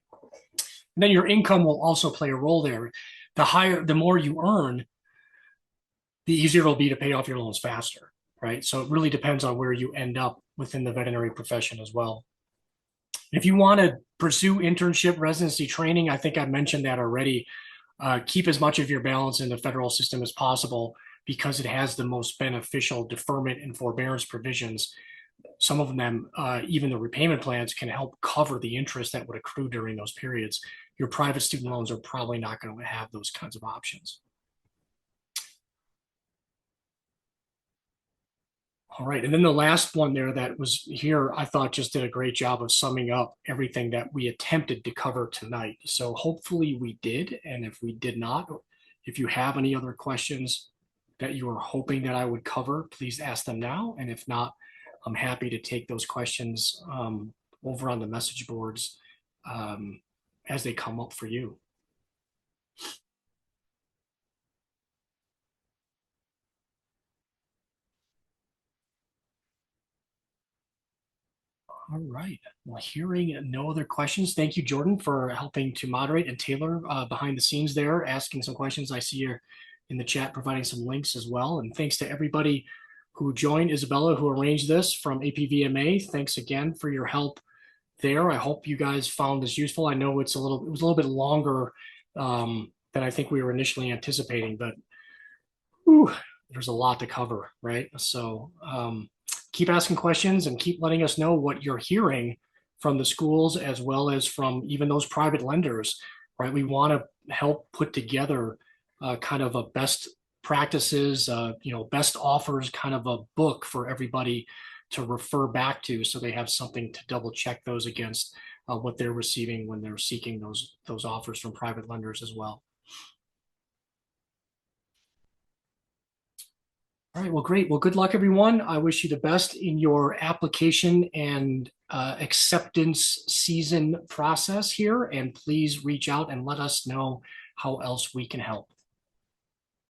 And then your income will also play a role there. The more you earn, the easier it'll be to pay off your loans faster, right? So it really depends on where you end up within the veterinary profession as well. If you want to pursue internship residency training, I think I mentioned that already. Keep as much of your balance in the federal system as possible because it has the most beneficial deferment and forbearance provisions. Some of them, even the repayment plans, can help cover the interest that would accrue during those periods. Your private student loans are probably not going to have those kinds of options. All right, and then the last one there that was here, I thought just did a great job of summing up everything that we attempted to cover tonight. So hopefully we did, and if we did not, if you have any other questions that you were hoping that I would cover, please ask them now. And if not, I'm happy to take those questions over on the message boards as they come up for you. All right. Well, hearing no other questions, thank you, Jordan, for helping to moderate, and Taylor behind the scenes there, asking some questions. I see you're in the chat providing some links as well. And thanks to everybody who joined, Isabella, who arranged this from APVMA. Thanks again for your help there. I hope you guys found this useful. I know it was a little bit longer than I think we were initially anticipating, but there's a lot to cover, right? So keep asking questions and keep letting us know what you're hearing from the schools as well as from even those private lenders, right? We want to help put together kind of a best practices, best offers kind of a book for everybody to refer back to so they have something to double check those against what they're receiving when they're seeking those offers from private lenders as well. All right, well, great. Well, good luck, everyone. I wish you the best in your application and acceptance season process here. And please reach out and let us know how else we can help.